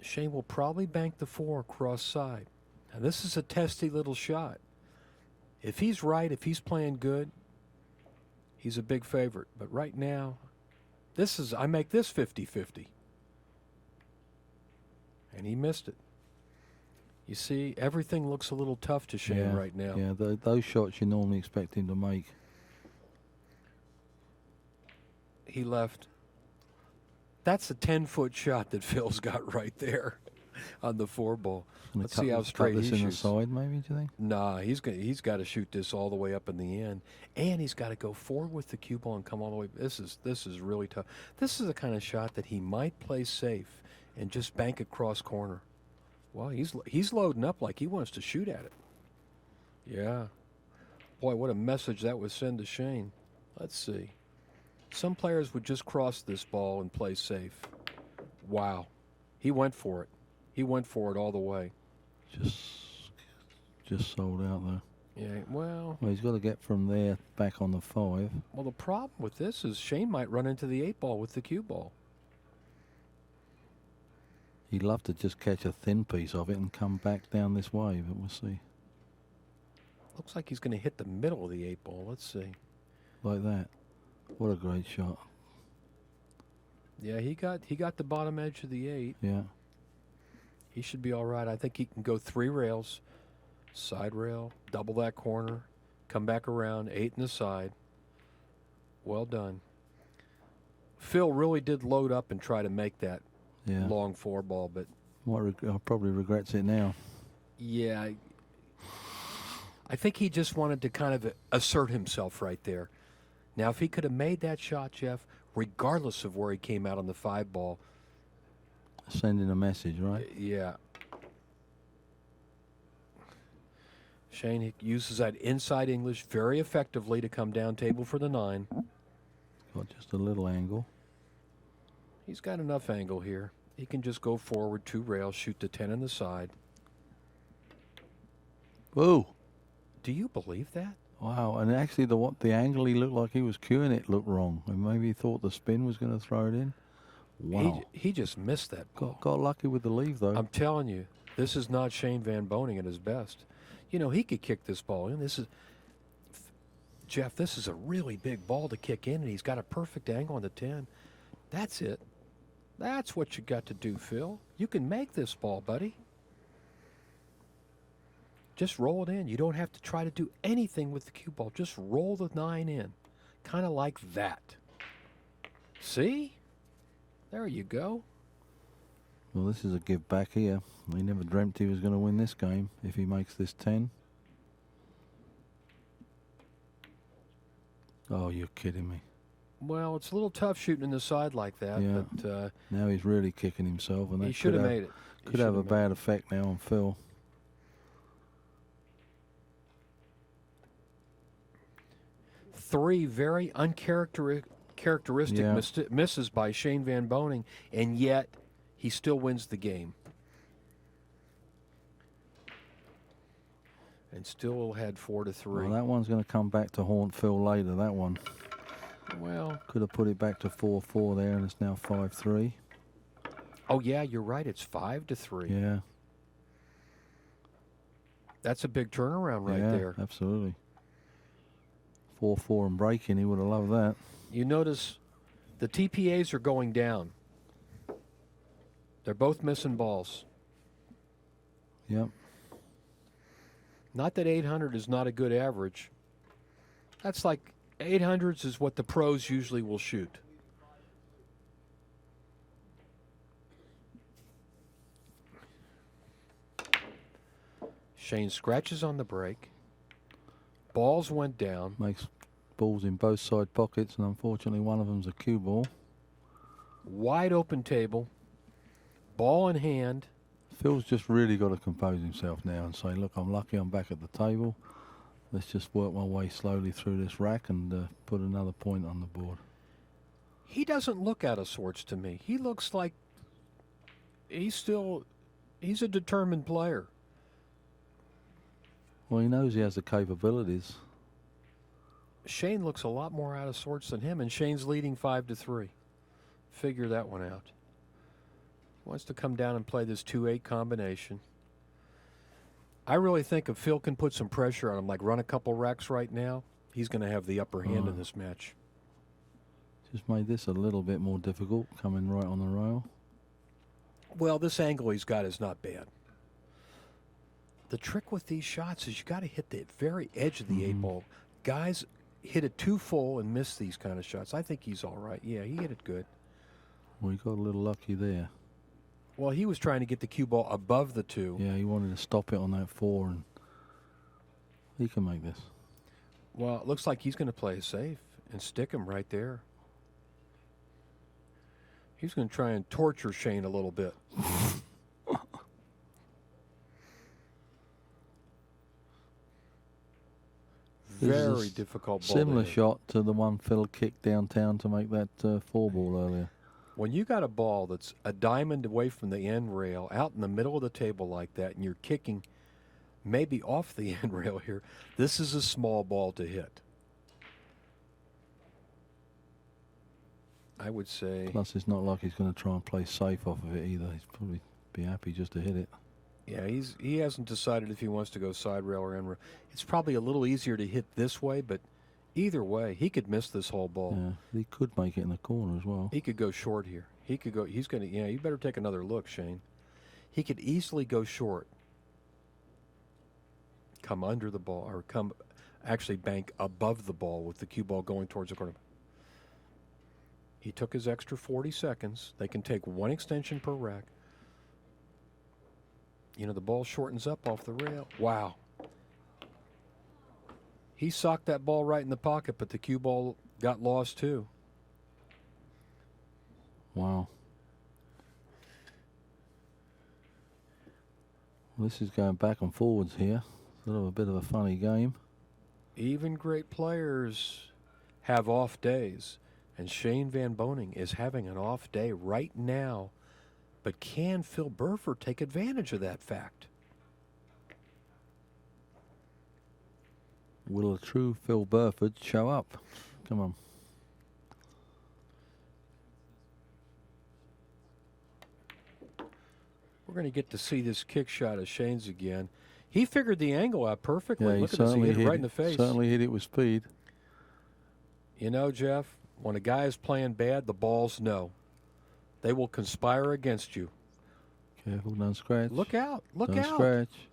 Shane will probably bank the 4 cross side. Now, this is a testy little shot. If he's right, if he's playing good, he's a big favorite. But right now, I make this 50-50. And he missed it. You see, everything looks a little tough to Shane right now. Yeah, those shots you normally expect him to make. He left. That's a 10-foot shot that Phil's got right there on the 4 ball. Let's see how straight he shoots. In the shoots. side, maybe, do you think? Nah, he's got to shoot this all the way up in the end, and he's got to go forward with the cue ball and come all the way. This is really tough. This is the kind of shot that he might play safe and just bank it cross corner. Well, he's loading up like he wants to shoot at it. Yeah. Boy, what a message that would send to Shane. Let's see. Some players would just cross this ball and play safe. Wow. He went for it. He went for it all the way. Just sold out there. Yeah, well, Well, he's got to get from there back on the 5. well, the problem with this is Shane might run into the 8 ball with the cue ball. He'd love to just catch a thin piece of it and come back down this way, but we'll see. Looks like he's going to hit the middle of the 8 ball. Let's see. Like that. What a great shot. Yeah, he got the bottom edge of the 8. Yeah. He should be all right. I think he can go 3 rails, side rail, double that corner, come back around, 8 in the side. Well done. Phil really did load up and try to make that long 4 ball, but Probably regrets it now. yeah, I think he just wanted to kind of assert himself right there. Now, if he could have made that shot, Jeff, regardless of where he came out on the 5 ball, Sending a message, right? yeah. Shane uses that inside English very effectively to come down table for the 9. Got just a little angle. He's got enough angle here. He can just go forward 2 rails, shoot the 10 on the side. Whoa! Do you believe that? Wow, and actually the angle he looked like he was cueing it looked wrong. And maybe he thought the spin was going to throw it in. Wow. He just missed that ball. Got lucky with the leave, though. I'm telling you, this is not Shane Van Boening at his best. You know, he could kick this ball in. Jeff, this is a really big ball to kick in, and he's got a perfect angle on the 10. That's it. That's what you got to do, Phil. You can make this ball, buddy. Just roll it in. You don't have to try to do anything with the cue ball. Just roll the 9 in. Kind of like that. See? There you go. Well, this is a give back here. He never dreamt he was going to win this game if he makes this 10. Oh, you're kidding me. Well, it's a little tough shooting in the side like that, Yeah. but Now he's really kicking himself, and he that should have made it. He could should have a made bad it. effect now on Phil. Three very uncharacteristic Yeah. misses by Shane Van Boening, and yet he still wins the game. And still had 4-3. Well, that one's going to come back to haunt Phil later, that one. Well, Could have put it back to 4-4 there, and it's now 5-3. oh yeah, you're right. It's 5-3. Yeah. That's a big turnaround right there. Absolutely. 4-4 and breaking, he would have loved that. You notice the TPAs are going down. They're both missing balls. Yep. Not that 800 is not a good average. That's like 800s is what the pros usually will shoot. Shane scratches on the break. Balls went down. Makes balls in both side pockets, and unfortunately one of them's a cue ball. Wide open table. Ball in hand. Phil's just really got to compose himself now and say, look, I'm lucky I'm back at the table. Let's just work my way slowly through this rack and put another point on the board. He doesn't look out of sorts to me. He looks like he's a determined player. Well, he knows he has the capabilities. Shane looks a lot more out of sorts than him, and Shane's leading 5-3. Figure that one out. Wants to come down and play this 2-8 combination. I really think if Phil can put some pressure on him, like run a couple racks right now, he's going to have the upper hand in this match. Just made this a little bit more difficult, coming right on the rail. Well, this angle he's got is not bad. The trick with these shots is you got to hit the very edge of the 8-ball. Guys hit it too full and miss these kind of shots. I think he's all right. Yeah, he hit it good. Well, he got a little lucky there. Well, he was trying to get the cue ball above the 2. Yeah, he wanted to stop it on that 4, and he can make this. Well, it looks like he's going to play it safe and stick him right there. He's going to try and torture Shane a little bit. Very difficult ball. Similar shot to the one Phil kicked downtown to make that 4-ball earlier. When you got a ball that's a diamond away from the end rail, out in the middle of the table like that, and you're kicking maybe off the end rail here, this is a small ball to hit. I would say. Plus, it's not like he's going to try and play safe off of it either. He's probably be happy just to hit it. Yeah, he hasn't decided if he wants to go side rail or end rail. It's probably a little easier to hit this way, but either way, he could miss this whole ball. Yeah, he could make it in the corner as well. He could go short here. He could go. He's going to. Yeah, you better take another look, Shane. He could easily go short. Come under the ball, or come actually bank above the ball with the cue ball going towards the corner. He took his extra 40 seconds. They can take one extension per rack. You know, the ball shortens up off the rail. Wow. He socked that ball right in the pocket, but the cue ball got lost too. Wow. Well, this is going back and forwards here. Sort of a bit of a funny game. Even great players have off days. And Shane Van Boening is having an off day right now. But can Phil Burford take advantage of that fact? Will a true Phil Burford show up? Come on. We're going to get to see this kick shot of Shane's again. He figured the angle out perfectly. Yeah, Look at this. He hit it right in the face. Certainly hit it with speed. You know, Jeff, when a guy is playing bad, the balls know. They will conspire against you. Careful, don't scratch. Look out. Look out. Don't scratch.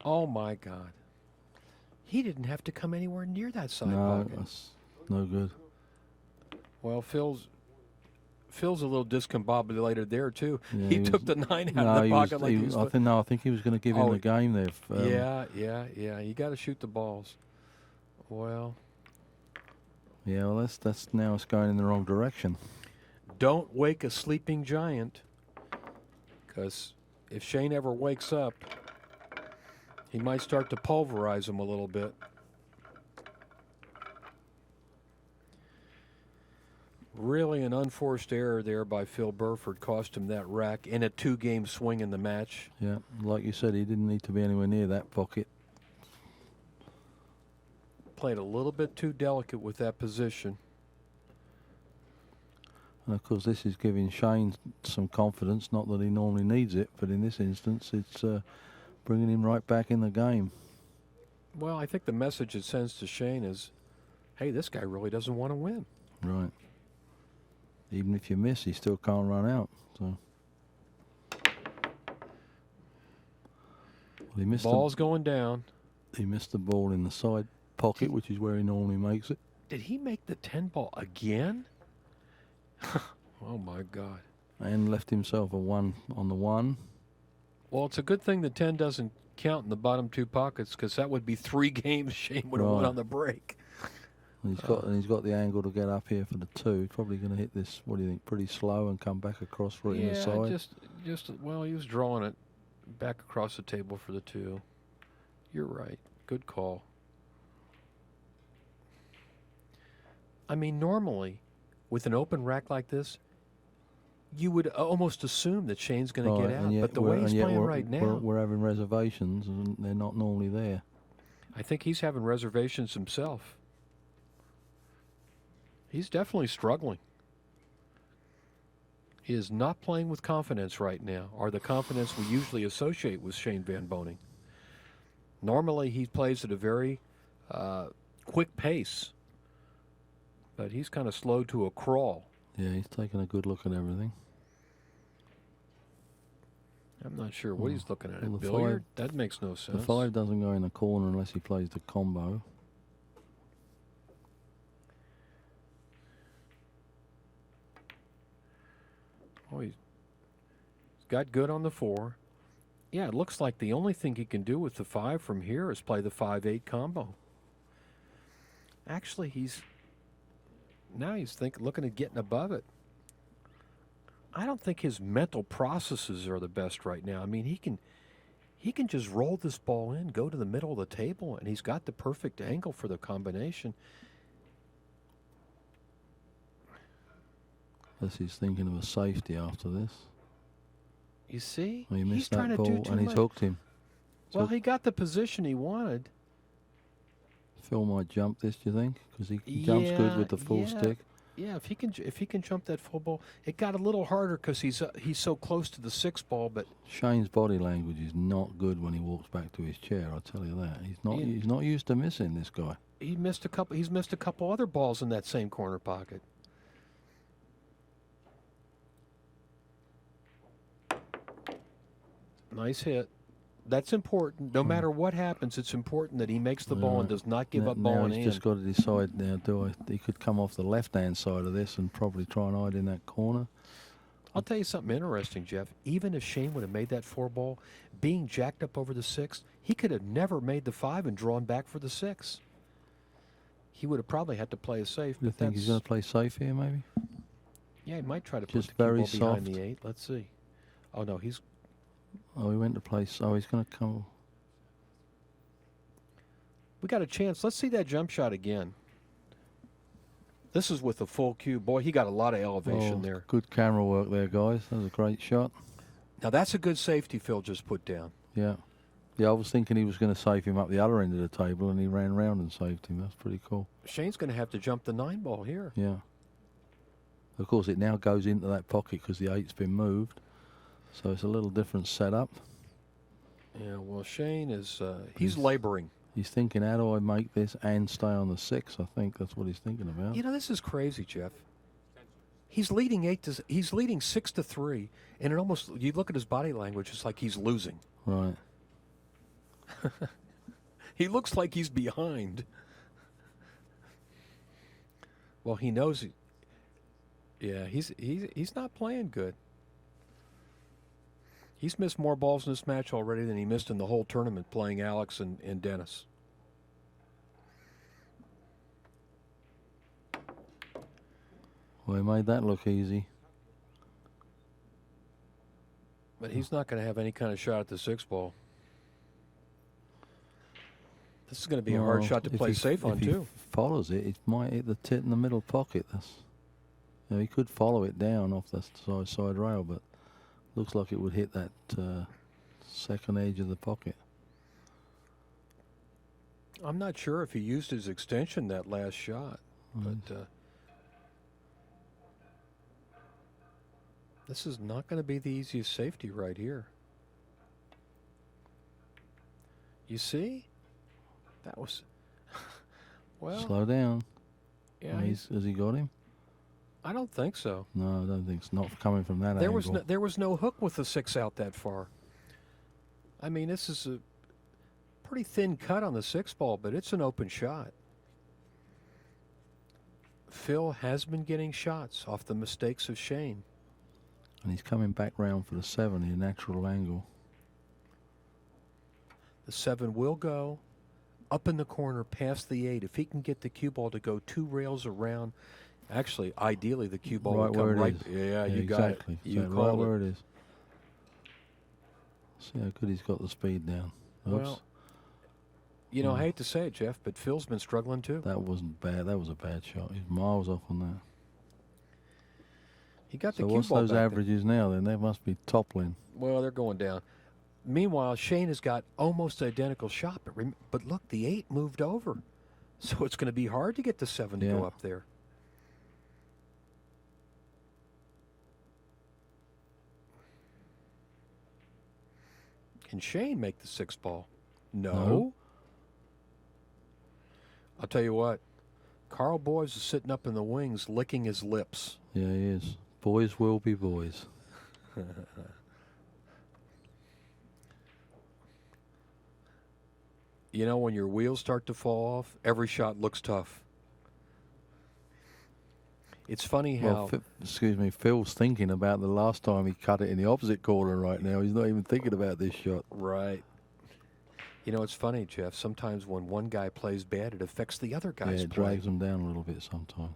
Oh, my God. He didn't have to come anywhere near that side No, pocket. that's no good. Well, Phil's a little discombobulated there, too. Yeah, he took the 9 out of the pocket like he was. I think he was going to give him the game there. Yeah. You got to shoot the balls. Well. Yeah, well, that's now it's going in the wrong direction. Don't wake a sleeping giant, because if Shane ever wakes up, he might start to pulverize him a little bit. Really an unforced error there by Phil Burford cost him that rack in a 2-game swing in the match. Yeah, like you said, he didn't need to be anywhere near that pocket. Played a little bit too delicate with that position. And of course, this is giving Shane some confidence. Not that he normally needs it, but in this instance, it's bringing him right back in the game. Well, I think the message it sends to Shane is, hey, this guy really doesn't want to win. Right. Even if you miss, he still can't run out. So. Well, he missed Ball's going down. He missed the ball in the side pocket, which is where he normally makes it. Did he make the 10 ball again? Oh, my God. And left himself a 1 on the 1. Well, it's a good thing the 10 doesn't count in the bottom 2 pockets, because that would be 3 games Shane would have won on the break. And he's got the angle to get up here for the 2. He's probably going to hit this, what do you think, pretty slow and come back across for it in the side. Well, he was drawing it back across the table for the 2. You're right. Good call. I mean, normally, with an open rack like this, you would almost assume that Shane's going to get out. But the way he's playing right now. We're having reservations, and they're not normally there. I think he's having reservations himself. He's definitely struggling. He is not playing with confidence right now, or the confidence we usually associate with Shane Van Boening. Normally, he plays at a very quick pace, but he's kind of slow to a crawl. Yeah, he's taking a good look at everything. I'm not sure what he's looking at. Well, A the billiard? That makes no sense. The 5 doesn't go in the corner unless he plays the combo. Oh, he's got good on the 4. Yeah, it looks like the only thing he can do with the 5 from here is play the 5-8 combo. Actually, he's looking at getting above it. I don't think his mental processes are the best right now. I mean, he can just roll this ball in, go to the middle of the table, and he's got the perfect angle for the combination. Unless he's thinking of a safety after this. You see? Well, he missed he's that trying ball to do too and he's much. hooked him. Well, he got the position he wanted. Phil might jump this, do you think? Because he jumps good with the full stick. Yeah, if he can jump that full ball, it got a little harder because he's so close to the 6 ball. But Shane's body language is not good when he walks back to his chair. I'll tell you that. He's not used to missing, this guy. He's missed a couple other balls in that same corner pocket. Nice hit. That's important. No matter what happens, it's important that he makes the ball and does not give up ball in He's hand. just got to decide now. He could come off the left-hand side of this and probably try and hide in that corner. I'll tell you something interesting, Jeff. Even if Shane would have made that 4 ball, being jacked up over the 6, he could have never made the 5 and drawn back for the 6. He would have probably had to play it safe. You think he's going to play safe here, maybe? Yeah, he might try to Just put the cue very ball behind soft. the 8. Let's see. Oh, no, he's... Oh, he went to play. Oh, he's going to come. We got a chance. Let's see that jump shot again. This is with a full cue. Boy, he got a lot of elevation there. Good camera work there, guys. That was a great shot. Now, that's a good safety Phil just put down. Yeah. Yeah, I was thinking he was going to save him up the other end of the table, and he ran round and saved him. That's pretty cool. Shane's going to have to jump the 9 ball here. Yeah. Of course, it now goes into that pocket because the 8's been moved. So it's a little different setup. Yeah, well, Shane is, he's laboring. He's thinking, how do I make this and stay on the 6? I think that's what he's thinking about. You know, this is crazy, Jeff. He's leading 6-3, and it almost, you look at his body language, it's like he's losing. Right. He looks like he's behind. Well, he knows. He's not playing good. He's missed more balls in this match already than he missed in the whole tournament playing Alex and Dennis. Well, he made that look easy. But he's not going to have any kind of shot at the 6 ball. This is going to be a hard shot to play safe on, too. If he follows it, it might hit the tit in the middle pocket. He could follow it down off the side rail, but looks like it would hit that second edge of the pocket. I'm not sure if he used his extension that last shot, but this is not going to be the easiest safety right here. You see? That was... well... Slow down. Yeah, Has he got him? I don't think so. No, I don't think it's not coming from that There angle. there was no hook with the 6 out that far. I mean, this is a pretty thin cut on the 6 ball, but it's an open shot. Phil has been getting shots off the mistakes of Shane. And he's coming back round for the 7 in a natural angle. The 7 will go up in the corner past the 8. If he can get the cue ball to go 2 rails around, actually, ideally, the cue ball would come right. Yeah, you got it. You right called where it. it is. See how good he's got the speed down. Oops. Well, you know, I hate to say it, Jeff, but Phil's been struggling too. That wasn't bad. That was a bad shot. He's miles off on that. He got So the cue what's ball those back averages now then? They must be toppling. Well, they're going down. Meanwhile, Shane has got almost identical shot, but look, the 8 moved over. So it's going to be hard to get the 7 to go up there. Can Shane make the 6 ball? No. I'll tell you what. Carl Boys is sitting up in the wings licking his lips. Yeah, he is. Boys will be boys. You know, when your wheels start to fall off, every shot looks tough. It's funny how... Well, Phil's thinking about the last time he cut it in the opposite corner right now. He's not even thinking about this shot. Right. You know, it's funny, Jeff. Sometimes when one guy plays bad, it affects the other guy's it play. drags them down a little bit sometimes.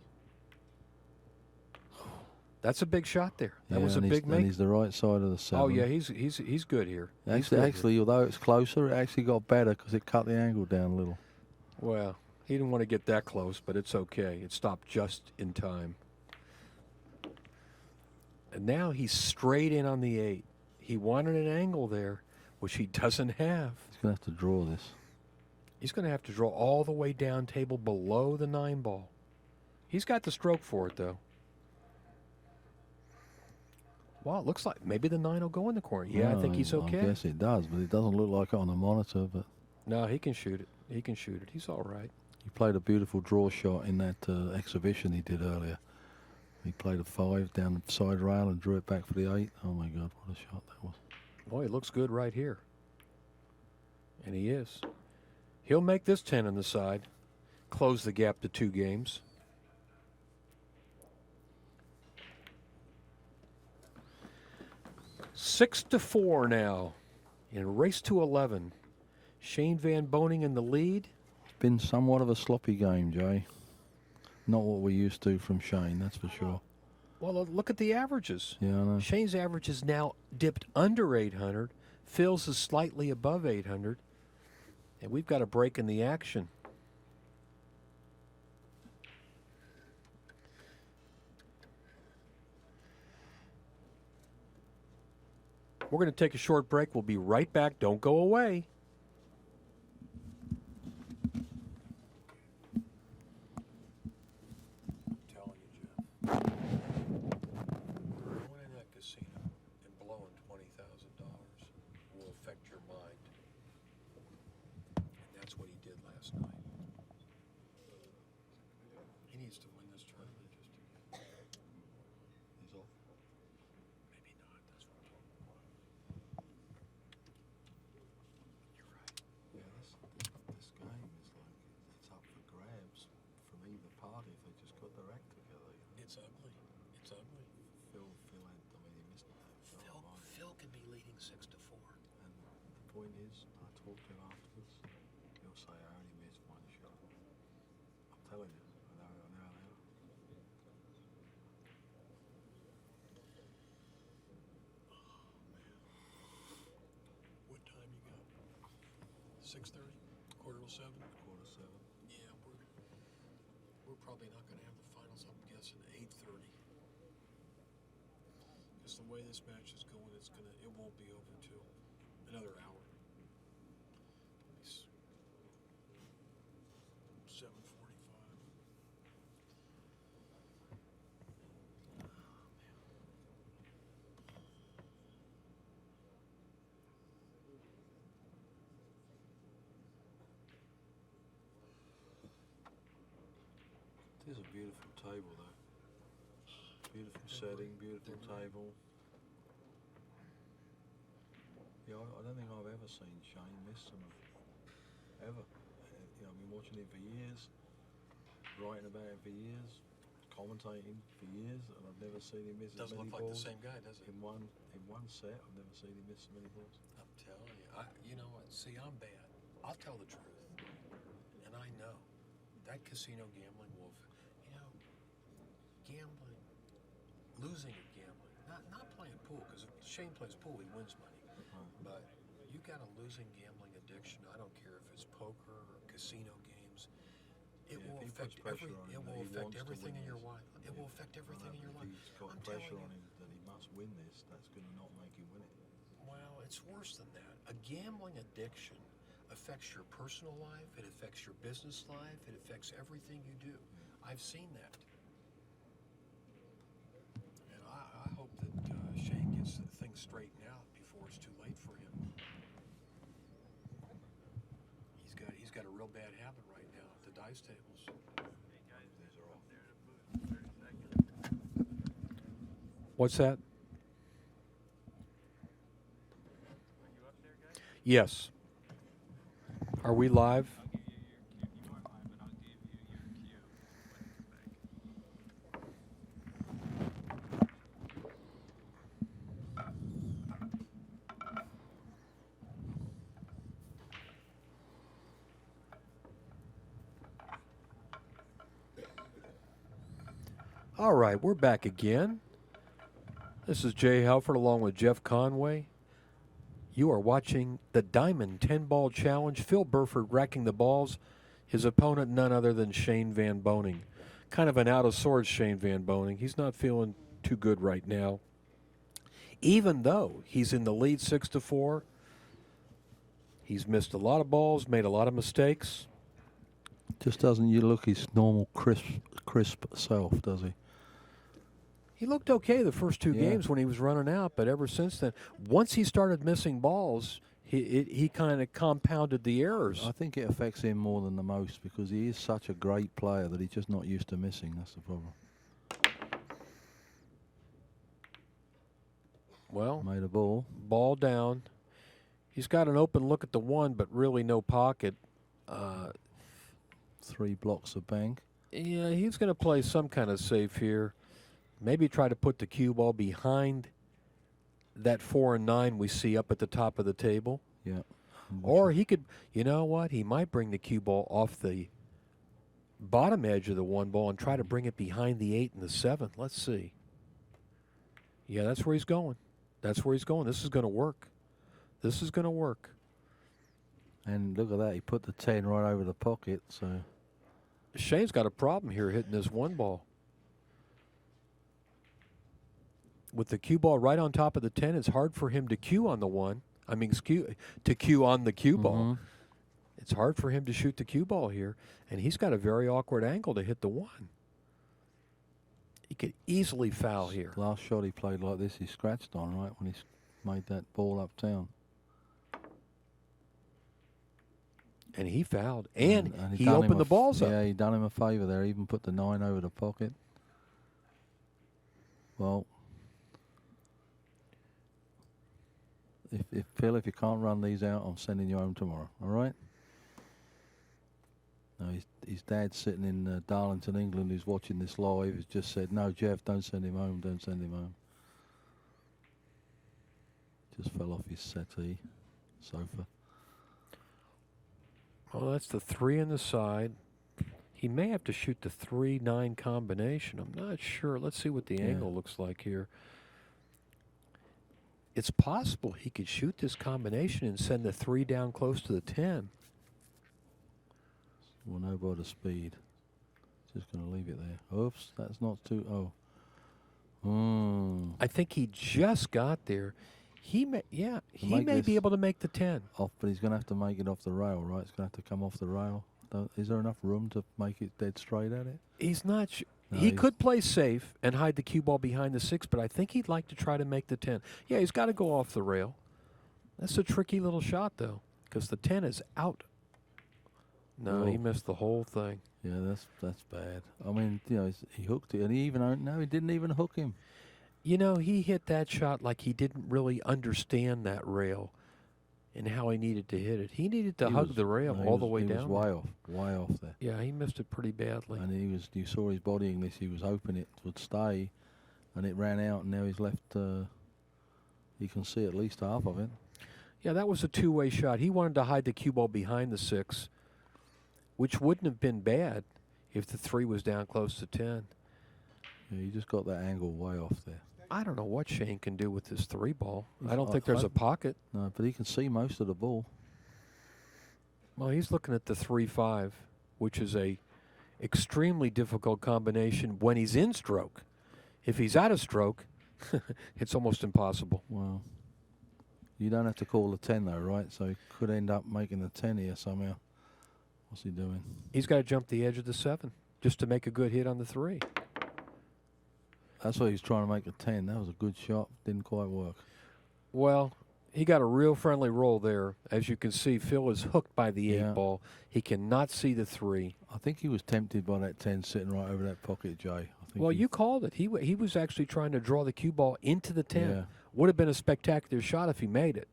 That's a big shot there. That was a big make. And he's the right side of the 7. Oh, yeah, he's good here. Actually, although it's closer, it actually got better because it cut the angle down a little. Well, he didn't want to get that close, but it's okay. It stopped just in time. And now he's straight in on the 8. He wanted an angle there, which he doesn't have. He's going to have to draw this. He's going to have to draw all the way down table below the 9 ball. He's got the stroke for it, though. Well, it looks like maybe the 9 will go in the corner. Yeah, I think he's okay. I guess it does, but it doesn't look like it on the monitor. But no, he can shoot it. He can shoot it. He's all right. He played a beautiful draw shot in that exhibition he did earlier. He played a 5 down the side rail and drew it back for the 8. Oh, my God, what a shot that was. Boy, he looks good right here. And he is. He'll make this 10 on the side, close the gap to 2 games. Six to 4 now in a race to 11. Shane Van Boening in the lead. It's been somewhat of a sloppy game, Jay. Not what we used to from Shane, that's for sure. Well, look at the averages. Yeah, I know. Shane's average is now dipped under 800. Phil's is slightly above 800. And we've got a break in the action. We're going to take a short break. We'll be right back. Don't go away. I'm telling you, Jeff. Going in that casino and blowing $20,000 will affect your mind. And that's what he did last night. He needs to win this tournament just to get. He's off. Maybe not. That's what I'm talking about. You're right. Yeah, this game is like, it's up for grabs from either party if they just got their act together. It's ugly. It's ugly. Phil had, I mean, he missed that. Phil can be leading 6 to 4. And the point is, I talked to him afterwards. He'll say, I only missed 1 shot. I'm telling you, I know. What time you got? 6:30? Quarter to 7? Quarter 7. Yeah, we're probably not going to have the finals, I'm guessing, 8:30. Because the way this match is going, it won't be over till another hour. 7:45. It is a beautiful table, though. Beautiful setting, beautiful table. Yeah, I don't think I've ever seen Shane miss them, ever. You know, I've been watching him for years, writing about him for years, commentating for years, and I've never seen him miss as many balls. Doesn't look like the same guy, does it? In one set, I've never seen him miss so many balls. I'm telling you. You know what? See, I'm bad. I'll tell the truth. And I know that casino gambling will, gambling, losing at gambling, not playing pool, because if Shane plays pool, he wins money. But you got a losing gambling addiction. I don't care if it's poker or casino games. It will affect everything in your life. It will affect everything in your life. If he's got pressure on him that he must win this, that's going to not make him win it. Well, it's worse than that. A gambling addiction affects your personal life, it affects your business life, it affects everything you do. I've seen that. And I hope that Shane gets things straightened out before it's too late for him. He's got a real bad habit right now at the dice tables. What's that? Yes. Are we live? All right, we're back again. This is Jay Helfert along with Geoff Conway. You are watching the Diamond 10-Ball Challenge. Phil Burford racking the balls. His opponent, none other than Shane Van Boening. Kind of an out-of-sorts Shane Van Boening. He's not feeling too good right now. Even though he's in the lead 6-4, he's missed a lot of balls, made a lot of mistakes. Just doesn't you look his normal crisp self, does he? He looked okay the first two games when he was running out, but ever since then, once he started missing balls, he kind of compounded the errors. I think it affects him more than the most because he is such a great player that he's just not used to missing. That's the problem. Well, made a ball. Ball down. He's got an open look at the one, but really no pocket. 3 blocks of bank. Yeah, he's going to play some kind of safe here. Maybe try to put the cue ball behind that 4 and 9 we see up at the top of the table. Yeah. Or he could, you know what? He might bring the cue ball off the bottom edge of the 1 ball and try to bring it behind the 8 and the 7. Let's see. Yeah, that's where he's going. That's where he's going. This is going to work. This is going to work. And look at that. He put the 10 right over the pocket. So Shane's got a problem here hitting this 1 ball. With the cue ball right on top of the 10, it's hard for him to cue on the 1. I mean, to cue on the cue ball. It's hard for him to shoot the cue ball here, and he's got a very awkward angle to hit the 1. He could easily foul here. Last shot he played like this, he scratched on, right, when he made that ball uptown. And he fouled, and he opened the balls up. Yeah, he done him a favor there, even put the 9 over the pocket. Well, if Phil, if you can't run these out, I'm sending you home tomorrow. All right? No, his dad's sitting in Darlington, England, who's watching this live. Has just said, "No, Geoff, don't send him home. Don't send him home." Just fell off his settee, sofa. Well, that's the 3 on the side. He may have to shoot the 3-9 combination. I'm not sure. Let's see what the angle looks like here. It's possible he could shoot this combination and send the 3 down close to the 10. We'll know by the speed. Just going to leave it there. Oops, that's not too. I think he just got there. He may be able to make the 10. Off, but he's going to have to make it off the rail, right? It's going to have to come off the rail. Is there enough room to make it dead straight at it? He's not. No, he could play safe and hide the cue ball behind the 6, but I think he'd like to try to make the 10. Yeah, he's got to go off the rail. That's a tricky little shot, though, because the 10 is out. No, he missed the whole thing. Yeah, that's bad. I mean, you know, he hooked it, and he didn't even hook him. You know, he hit that shot like he didn't really understand that rail and how he needed to hit it. He needed to hug the rail all the way down. He was way off there. Yeah, he missed it pretty badly. And you saw his body English. He was hoping it would stay, and it ran out, and now he's left. You can see at least half of it. Yeah, that was a two-way shot. He wanted to hide the cue ball behind the 6, which wouldn't have been bad if the 3 was down close to 10. Yeah, you just got that angle way off there. I don't know what Shane can do with this 3 ball. I don't think there's a pocket. No, but he can see most of the ball. Well, he's looking at the 3-5, which is a extremely difficult combination when he's in stroke. If he's out of stroke, it's almost impossible. Well, You don't have to call a 10 though, right? So he could end up making the 10 here somehow. What's he doing? He's got to jump the edge of the 7 just to make a good hit on the 3. That's why he was trying to make a 10. That was a good shot. Didn't quite work. Well, he got a real friendly roll there. As you can see, Phil is hooked by the 8 ball. He cannot see the 3. I think he was tempted by that 10 sitting right over that pocket, Jay. I think Well, you called it. He was actually trying to draw the cue ball into the 10. Yeah. Would have been a spectacular shot if he made it.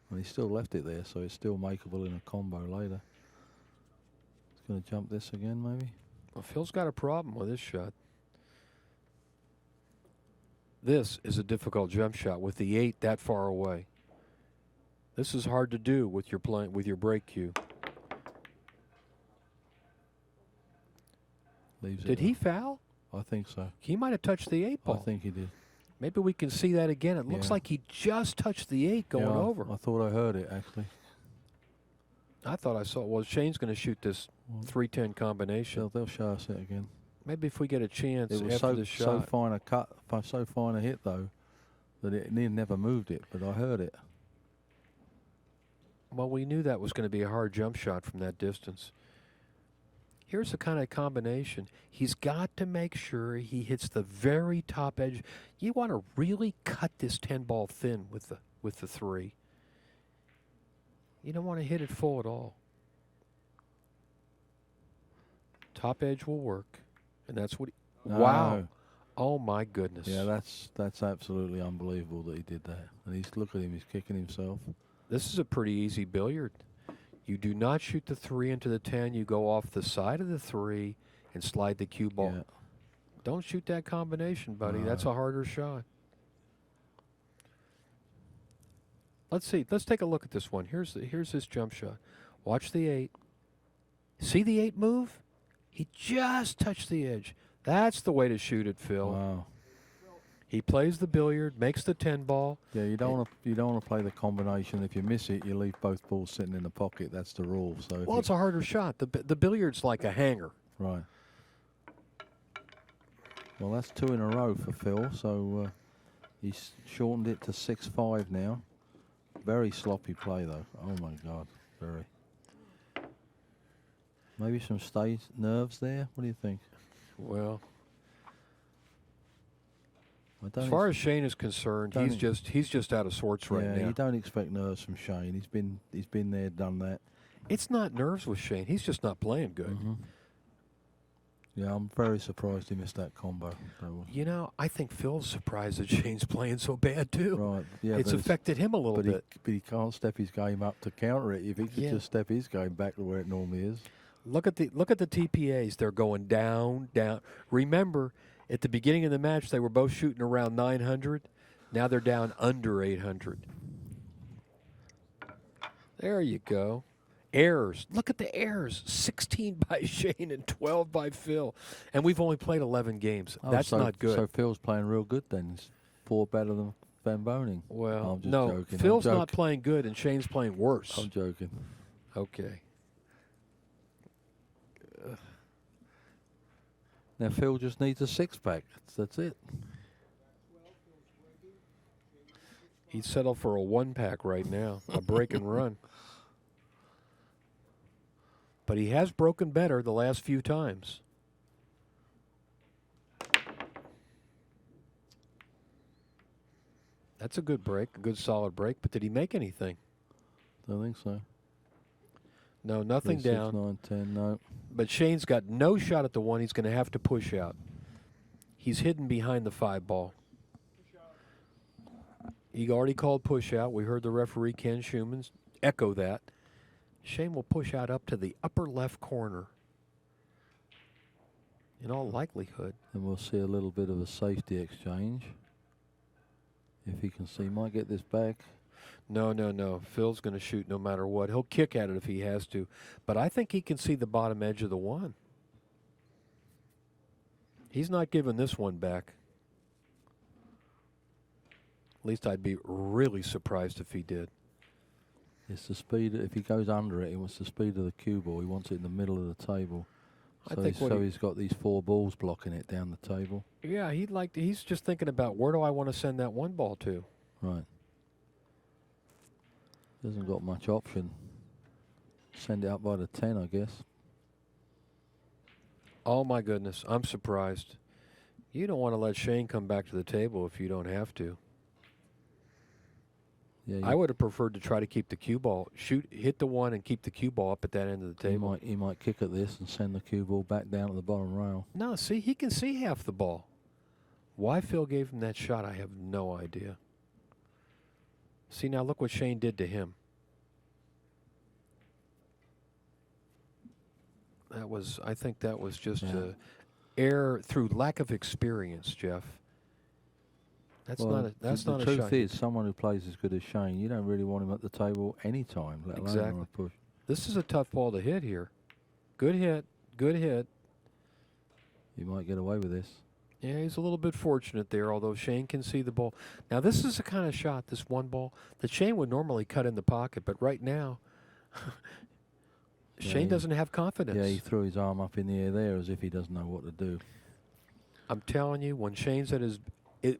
And he still left it there, so it's still makeable in a combo later. He's going to jump this again, maybe? Well, Phil's got a problem with this shot. This is a difficult jump shot with the 8 that far away. This is hard to do with your break cue. Leaves it Did he there. foul? I think so. He might have touched the 8 ball. I think he did. Maybe we can see that again. It looks like he just touched the 8 going over. I thought I heard it, actually. I thought I saw it. Well, Shane's going to shoot this 3-10 combination. They'll show us it again. Maybe if we get a chance It was after the shot. so fine a cut, so fine a hit, though, that it never moved it, but I heard it. Well, we knew that was going to be a hard jump shot from that distance. Here's the kind of combination. He's got to make sure he hits the very top edge. You want to really cut this 10 ball thin with the 3. You don't want to hit it full at all. Top edge will work, and that's what. Wow! Oh my goodness! Yeah, that's absolutely unbelievable that he did that. And look at him. He's kicking himself. This is a pretty easy billiard. You do not shoot the 3 into the 10. You go off the side of the 3 and slide the cue ball. Yeah. Don't shoot that combination, buddy. No. That's a harder shot. Let's see. Let's take a look at this one. Here's this jump shot. Watch the 8. See the 8 move? He just touched the edge. That's the way to shoot it, Phil. Wow. He plays the billiard, makes the 10 ball. Yeah, you don't want to play the combination. If you miss it, you leave both balls sitting in the pocket. That's the rule. So Well, it's a harder shot. The billiard's like a hanger. right. Well, that's 2 in a row for Phil. So he's shortened it to 6-5 now. Very sloppy play though. Oh my God, very. Maybe some stage nerves there. What do you think? Well, I don't as far as Shane is concerned, he's just out of sorts right now. You don't expect nerves from Shane. He's been there, done that. It's not nerves with Shane. He's just not playing good. Yeah, I'm very surprised he missed that combo. You know, I think Phil's surprised that Shane's playing so bad too. Right. Yeah, it's affected him a little bit. But he can't step his game up to counter it. If he could just step his game back to where it normally is. Look at the TPAs. They're going down, down. Remember, at the beginning of the match, they were both shooting around 900. Now they're down under 800. There you go. Errors. Look at the errors. 16 by Shane and 12 by Phil. And we've only played 11 games. That's not good. So Phil's playing real good then. He's 4 better than Van Boening. Well, I'm just no. joking. Phil's not playing good and Shane's playing worse. I'm joking. Okay. Now Phil just needs a 6-pack. That's it. He'd settle for a 1-pack right now, a break and run. But he has broken better the last few times. That's a good break, a good solid break. But did he make anything? Don't think so. No, nothing 3, 6, down. 9, 10, no. But Shane's got no shot at the 1. He's going to have to push out. He's hidden behind the 5 ball. He already called push out. We heard the referee, Ken Schumann, echo that. Shane will push out up to the upper left corner. In all likelihood. And we'll see a little bit of a safety exchange. If he can see, might get this back. No. Phil's going to shoot no matter what. He'll kick at it if he has to. But I think he can see the bottom edge of the 1. He's not giving this one back. At least I'd be really surprised if he did. It's the speed. If he goes under it, he wants the speed of the cue ball. He wants it in the middle of the table. He's got these 4 balls blocking it down the table. Yeah, he's just thinking about where do I want to send that 1 ball to. Right. Hasn't got much option. Send it up by the 10, I guess. Oh, my goodness. I'm surprised. You don't want to let Shane come back to the table if you don't have to. Yeah, I would have preferred to try to keep the cue ball, hit the one and keep the cue ball up at that end of the table. He might kick at this and send the cue ball back down at the bottom rail. No, see, he can see half the ball. Why Phil gave him that shot, I have no idea. See, now look what Shane did to him. I think that was just error through lack of experience, Jeff. That's not a shot. The truth is, someone who plays as good as Shane, you don't really want him at the table anytime, let alone on a push. This is a tough ball to hit here. Good hit, good hit. You might get away with this. Yeah, he's a little bit fortunate there, although Shane can see the ball. Now, this is the kind of shot, this one ball, that Shane would normally cut in the pocket, but right now, Shane doesn't have confidence. Yeah, he threw his arm up in the air there as if he doesn't know what to do. I'm telling you, when Shane's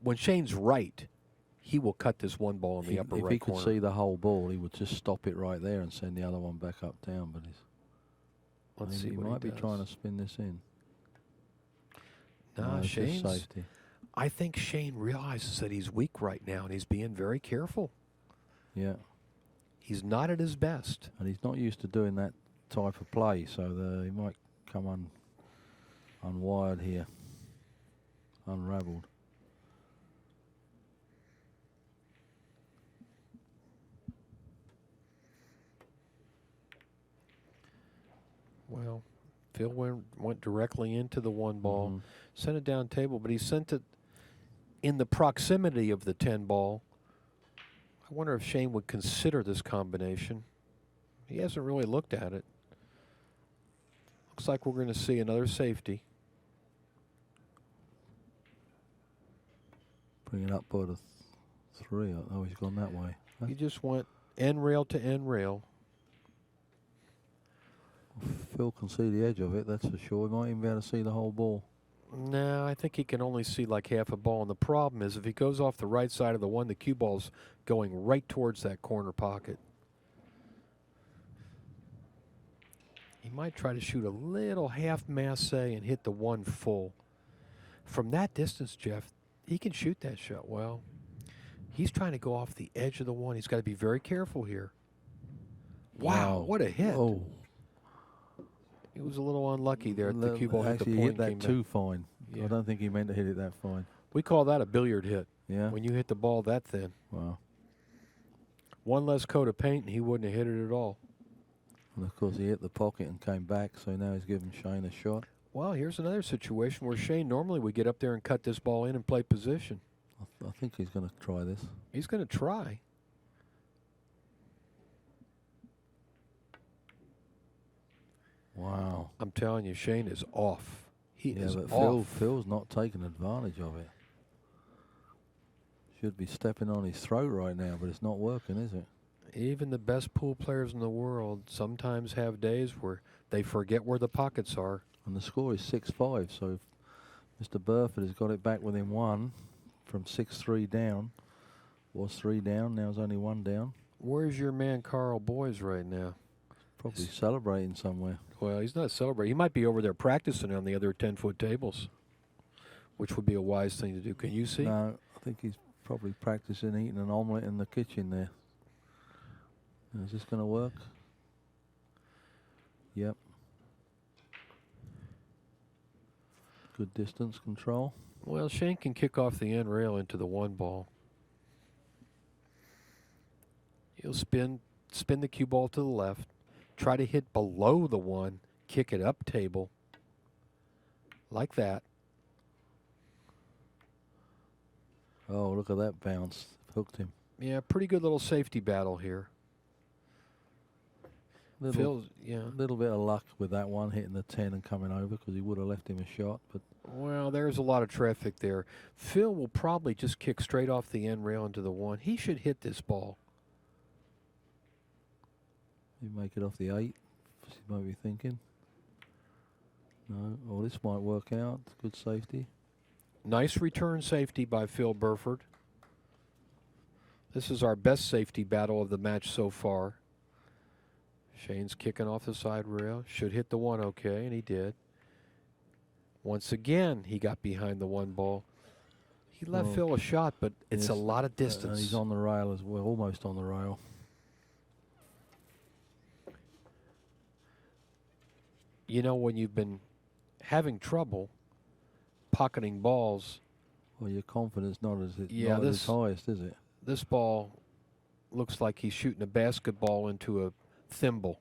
when Shane's right, he will cut this one ball in the upper right corner. If he could see the whole ball, he would just stop it right there and send the other one back up down. But let's see he what might he be trying to spin this in. No, Shane's safety. I think Shane realizes that he's weak right now, and he's being very careful. Yeah. He's not at his best. And he's not used to doing that type of play, so he might come unwired here, unraveled. Well, Phil went directly into the one ball, sent it down table, but he sent it in the proximity of the 10 ball. I wonder if Shane would consider this combination. He hasn't really looked at it. Looks like we're going to see another safety. Bring it up by the 3. Oh, he's gone that way. He just went end rail to end rail. Phil can see the edge of it, that's for sure. He might even be able to see the whole ball. No, I think he can only see like half a ball. And the problem is if he goes off the right side of the one, the cue ball's going right towards that corner pocket. He might try to shoot a little half masse and hit the one full. From that distance, Jeff, he can shoot that shot well. He's trying to go off the edge of the one. He's got to be very careful here. Wow, what a hit. Oh. He was a little unlucky there at the cue ball hit the Actually, point. He hit that too fine. Yeah. I don't think he meant to hit it that fine. We call that a billiard hit. Yeah. When you hit the ball that thin. Wow. One less coat of paint and he wouldn't have hit it at all. And of course he hit the pocket and came back, so now he's giving Shane a shot. Well, here's another situation where Shane normally would get up there and cut this ball in and play position. I think he's going to try this. He's going to try. Wow. I'm telling you, Shane is off. He is but off. Phil's not taking advantage of it. Should be stepping on his throat right now, but it's not working, is it? Even the best pool players in the world sometimes have days where they forget where the pockets are. And the score is 6-5, so Mr. Burford has got it back within 1 from 6-3 down. Was 3 down, now it's only 1 down. Where's your man Carl Boys right now? Probably celebrating somewhere. Well, he's not celebrating. He might be over there practicing on the other 10-foot tables, which would be a wise thing to do. Can you see? No, I think he's probably practicing eating an omelette in the kitchen there. Is this going to work? Yep. Good distance control. Well, Shane can kick off the end rail into the one ball. He'll spin the cue ball to the left, try to hit below the one, kick it up table, like that. Oh, look at that bounce. Hooked him. Yeah, pretty good little safety battle here. Little bit of luck with that one, hitting the 10 and coming over, because he would have left him a shot. But well, there's a lot of traffic there. Phil will probably just kick straight off the end rail into the one. He should hit this ball. you make it off the 8, he might be thinking. No, oh, this might work out. Good safety. Nice return safety by Phil Burford. This is our best safety battle of the match so far. Shane's kicking off the side rail. Should hit the one okay, and he did. Once again, he got behind the one ball. He left Phil a shot, but it's a lot of distance. And he's on the rail as well, almost on the rail. You know, when you've been having trouble pocketing balls. Well, your confidence not at its this highest, is it? This ball looks like he's shooting a basketball into a thimble.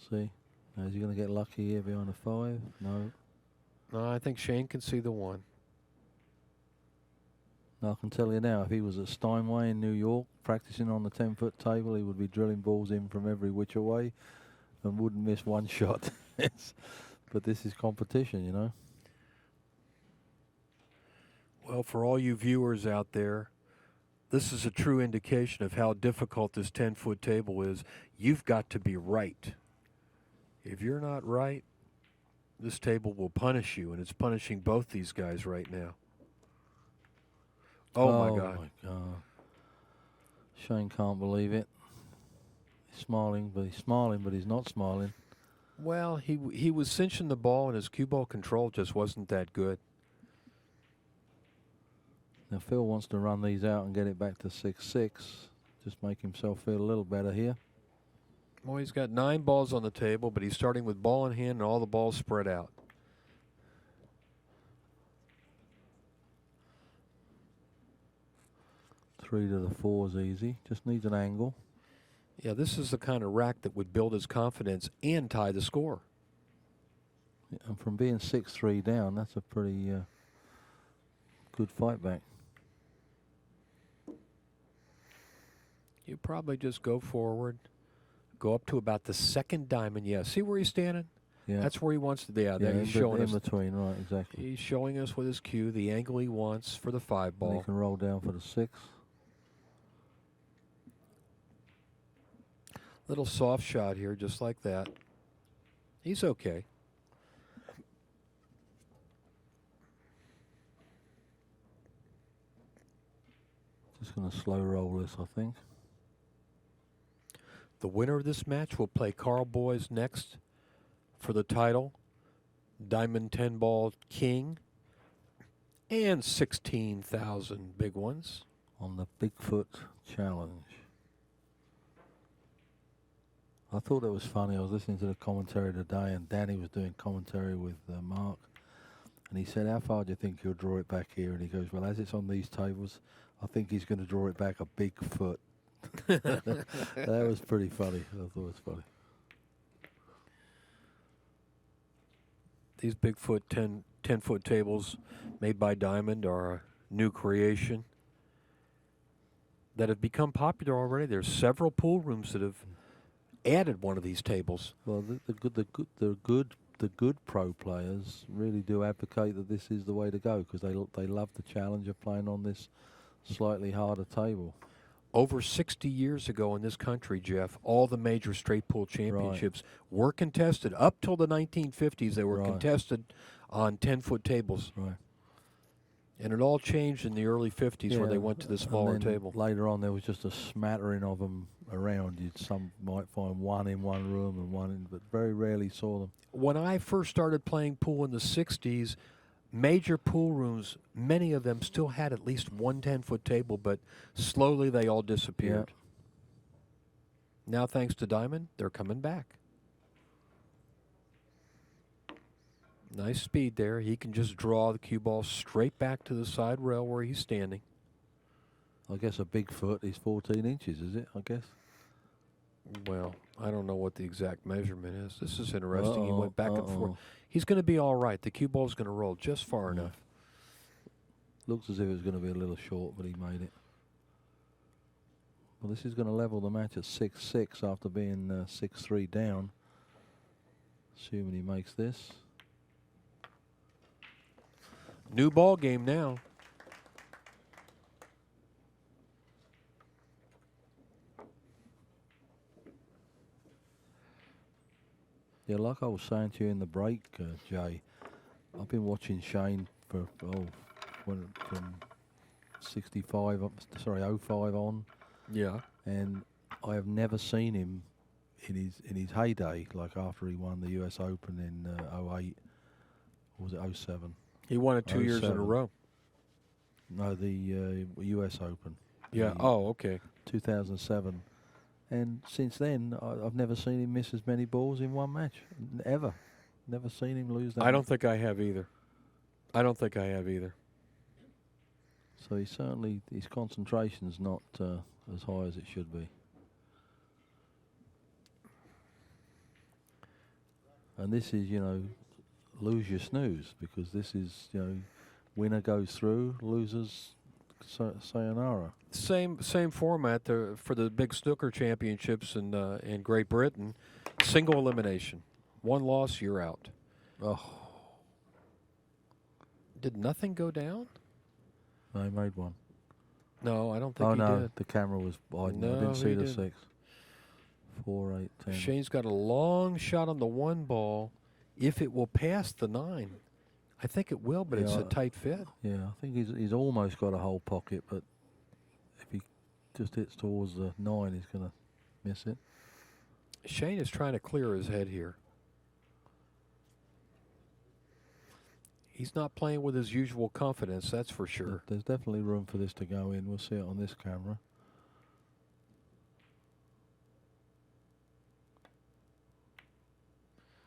See? Now, is he going to get lucky here behind the 5? No. No, I think Shane can see the one. Now, I can tell you now, if he was at Steinway in New York practicing on the 10-foot table, he would be drilling balls in from every which way and wouldn't miss one shot. But this is competition, you know. Well, for all you viewers out there, this is a true indication of how difficult this 10-foot table is. You've got to be right. If you're not right, this table will punish you, and it's punishing both these guys right now. Oh, my God. My God. Shane can't believe it. He's smiling, but he's not smiling. Well, he was cinching the ball, and his cue ball control just wasn't that good. Now, Phil wants to run these out and get it back to 6-6. Just make himself feel a little better here. Well, he's got 9 balls on the table, but he's starting with ball in hand and all the balls spread out. Three to the 4 is easy. Just needs an angle. Yeah, this is the kind of rack that would build his confidence and tie the score. Yeah, and from being 6-3 down, that's a pretty good fight back. You probably just go forward, go up to about the second diamond. Yeah, see where he's standing? Yeah. That's where he wants to be. Yeah, Yeah, he's showing in us. between, right, exactly. He's showing us with his cue the angle he wants for the 5 ball. And he can roll down for the 6. Little soft shot here, just like that. He's okay. Just going to slow roll this, I think. The winner of this match will play Carl Boys next for the title, Diamond 10 Ball King, and 16,000 big ones. On the Bigfoot Challenge. I thought it was funny. I was listening to the commentary today, and Danny was doing commentary with Mark. And he said, how far do you think he'll draw it back here? And he goes, well, as it's on these tables, I think he's going to draw it back a big foot. That was pretty funny. I thought it was funny. These Bigfoot 10-foot tables made by Diamond are a new creation that have become popular already. There's several pool rooms that have added one of these tables. Well, the good pro players really do advocate that this is the way to go because they love the challenge of playing on this slightly harder table. Over 60 years ago in this country, Jeff, all the major straight pool championships were contested. Up till the 1950s, they were contested on 10-foot tables. Right. And it all changed in the early 50s where they went to the smaller table. Later on, there was just a smattering of them around. Some might find one in one room and one in, but very rarely saw them. When I first started playing pool in the 60s, major pool rooms, many of them still had at least one 10-foot table, but slowly they all disappeared. Yeah. Now, thanks to Diamond, they're coming back. Nice speed there. He can just draw the cue ball straight back to the side rail where he's standing. I guess a big foot is 14 inches, is it, I guess? Well, I don't know what the exact measurement is. This is interesting. He went back and forth. He's going to be all right. The cue ball's going to roll just far enough. Looks as if it was going to be a little short, but he made it. Well, this is going to level the match at 6-6 after being 6-3 down. Assuming he makes this. New ball game now. Yeah, like I was saying to you in the break, Jay, I've been watching Shane from 65, sorry, 05 on, Yeah. and I have never seen him in his heyday, like after he won the US Open in 08, or was it 07? He won it 2 years in a 07. row. No, the US Open. Yeah. The Oh, okay. 2007. And since then, I've never seen him miss as many balls in one match, ever. Never seen him lose that. I don't think I have either. I don't think I have either. So he certainly, his concentration's not as high as it should be. And this is, you know, lose your snooze, because this is, you know, winner goes through, losers sayonara. Same format for the big snooker championships in Great Britain. Single elimination. One loss, you're out. Oh, Did nothing go down? they made one. No, I don't think Oh he no, did. the camera was hiding. I No, didn't see he the didn't. 6. 4, 8, 10. Shane's got a long shot on the 1 ball. If it will pass the 9, I think it will, but it's Yeah, a tight fit. Yeah, I think he's almost got a whole pocket, but if he just hits towards the 9, he's going to miss it. Shane is trying to clear his head here. He's not playing with his usual confidence, that's for sure. There's definitely room for this to go in. We'll see it on this camera.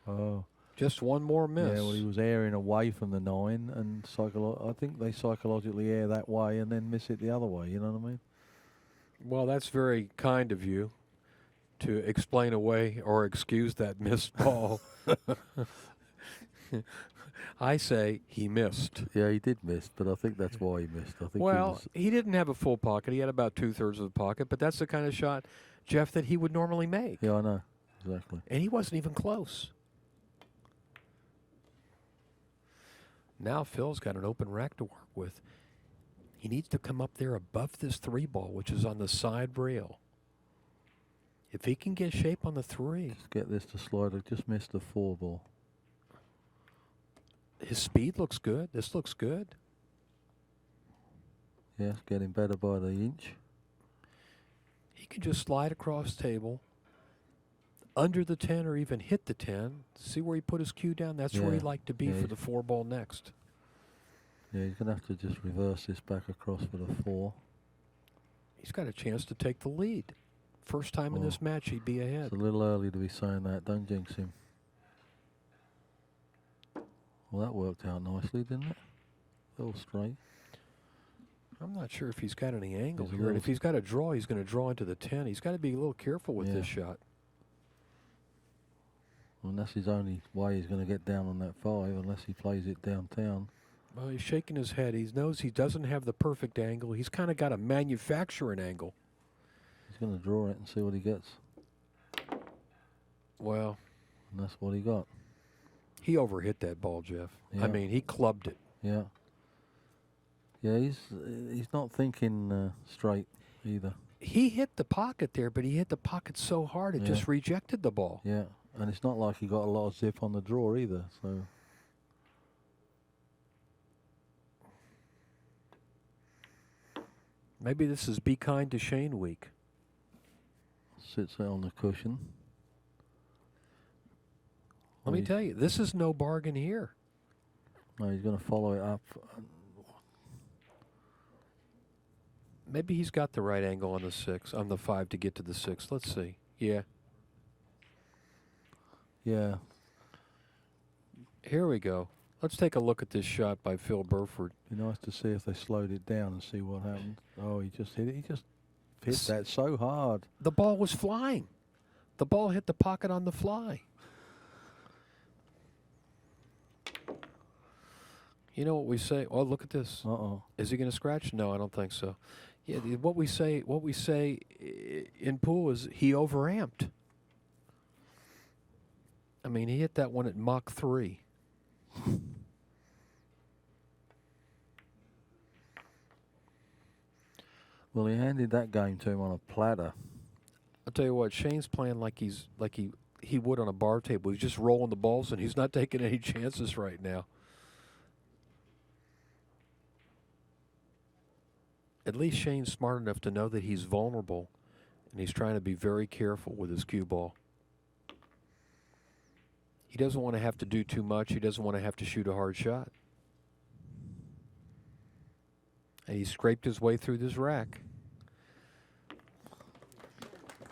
Oh. Just one more miss. Yeah, well, he was airing away from the 9, and I think they psychologically air that way and then miss it the other way, you know what I mean? Well, that's very kind of you to explain away or excuse that missed ball. I say he missed. Yeah, he did miss, but I think that's why he missed. I think Well, he didn't have a full pocket. He had about 2/3 of the pocket, but that's the kind of shot, Jeff, that he would normally make. yeah, I know, exactly. And he wasn't even close. Now Phil's got an open rack to work with. He needs to come up there above this 3 ball, which is on the side rail. If he can get shape on the 3. Just get this to slide. I just missed the 4 ball. His speed looks good. This looks good. Yeah, it's getting better by the inch. He can just slide across table, under the 10 or even hit the 10. See where he put his cue down? That's where he'd Yeah. like to be Yeah, for the 4 ball next. Yeah, he's going to have to just reverse this back across for the 4. He's got a chance to take the lead. First time in Oh. this match, he'd be ahead. It's a little early to be saying that. Don't jinx him. Well, that worked out nicely, didn't it? All straight. I'm not sure if he's got any angle He's a here. And little if he's got a draw, he's going to draw into the 10. He's got to be a little careful with Yeah. this shot. Well, and that's his only way he's going to get down on that 5, unless he plays it downtown. Well, he's shaking his head. He knows he doesn't have the perfect angle. He's kind of got a manufacturing angle. He's going to draw it and see what he gets. Well, And that's what he got. he overhit that ball, Jeff. Yeah. I mean, he clubbed it. Yeah. Yeah, he's not thinking straight either. He hit the pocket there, but he hit the pocket so hard it Yeah. just rejected the ball. Yeah, and it's not like he got a lot of zip on the draw either. So Maybe this is Be Kind to Shane week. sits there on the cushion. Let me tell you, this is no bargain here. No, he's going to follow it up. Maybe he's got the right angle on the 6, on the 5 to get to the 6. Let's see. Yeah. Yeah. Here we go. Let's take a look at this shot by Phil Burford. Be nice to see if they slowed it down and see what happened. Oh, he just hit it. He just hit that so hard. The ball was flying. The ball hit the pocket on the fly. You know what we say? Oh, look at this. Uh-oh. Is he going to scratch? No, I don't think so. Yeah, what we say in pool is he overamped. I mean, he hit that one at Mach 3. Well, he handed that game to him on a platter. I'll tell you what, Shane's playing like he would on a bar table. He's just rolling the balls, and he's not taking any chances right now. at least Shane's smart enough to know that he's vulnerable, and he's trying to be very careful with his cue ball. He doesn't want to have to do too much. He doesn't want to have to shoot a hard shot. And he scraped his way through this rack.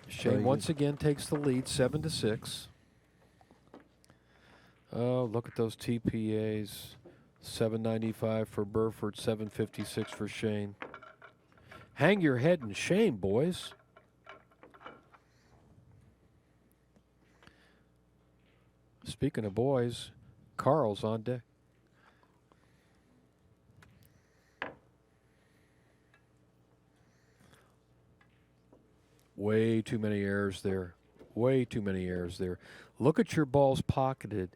Shane once again takes the lead, 7-6. Oh, look at those TPAs. 795 for Burford, 756 for Shane. Hang your head in shame, boys. Speaking of boys, Carl's on deck. Way too many errors there. Way too many errors there. Look at your balls pocketed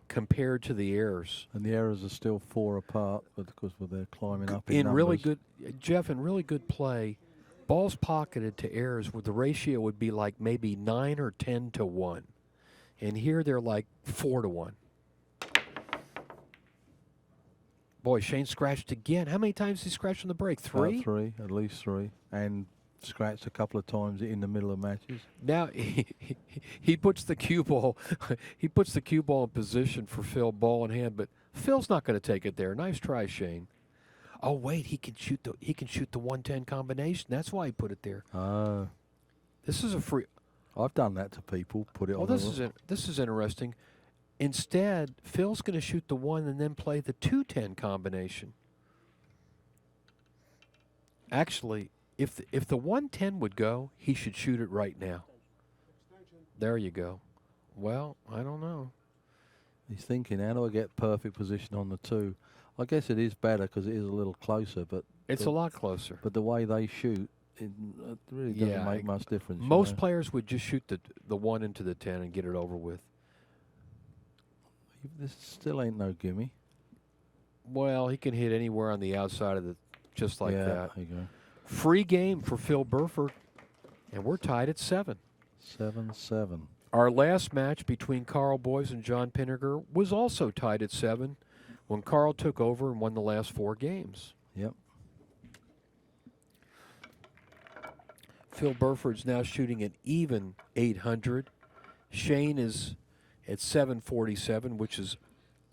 compared to the errors. And the errors are still 4 apart, because they're climbing up in In really numbers. good, Jeff, in really good play, balls pocketed to errors where the ratio would be like maybe 9 or 10 to 1. And here they're like 4 to 1. Boy, Shane scratched again. How many times did he scratch on the break? 3? About 3, at least 3. And scratched a couple of times in the middle of matches. Now he puts the cue ball in position for Phil, ball in hand, but Phil's not going to take it there. Nice try, Shane. Oh wait, he can shoot the 110 combination. That's why he put it there. Oh. This is a free. I've done that to people. Put it on. This is interesting. Instead, Phil's going to shoot the 1 and then play the 210 combination. Actually, if the 110 would go, he should shoot it right now. There you go. Well, I don't know. He's thinking, how do I get perfect position on the 2? I guess it is better because it is a little closer, but It's a lot closer. But the way they shoot, it really doesn't make much difference. Most players would just shoot the 1 into the 10 and get it over with. This still ain't no gimme. Well, he can hit anywhere on the outside of the, just like that. There you go. Free game for Phil Burford, and we're tied at 7. 7-7. Our last match between Carl Boyes and John Pinniger was also tied at 7 when Carl took over and won the last 4 games. Yep. Phil Burford's now shooting an even 800. Shane is at 747, which is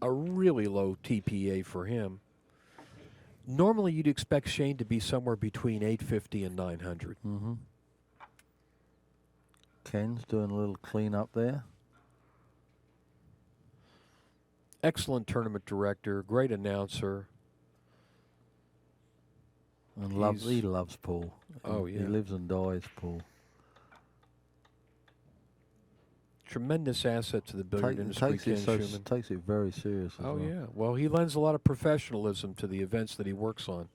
a really low TPA for him. Normally, you'd expect Shane to be somewhere between 850 and 900. Mm-hmm. Ken's doing a little clean up there. Excellent tournament director, great announcer. And he loves pool. Oh, yeah. He lives and dies pool. Tremendous asset to the billiard industry, Ken Schumann. Takes it very serious. Oh, yeah. Well, he lends a lot of professionalism to the events that he works on.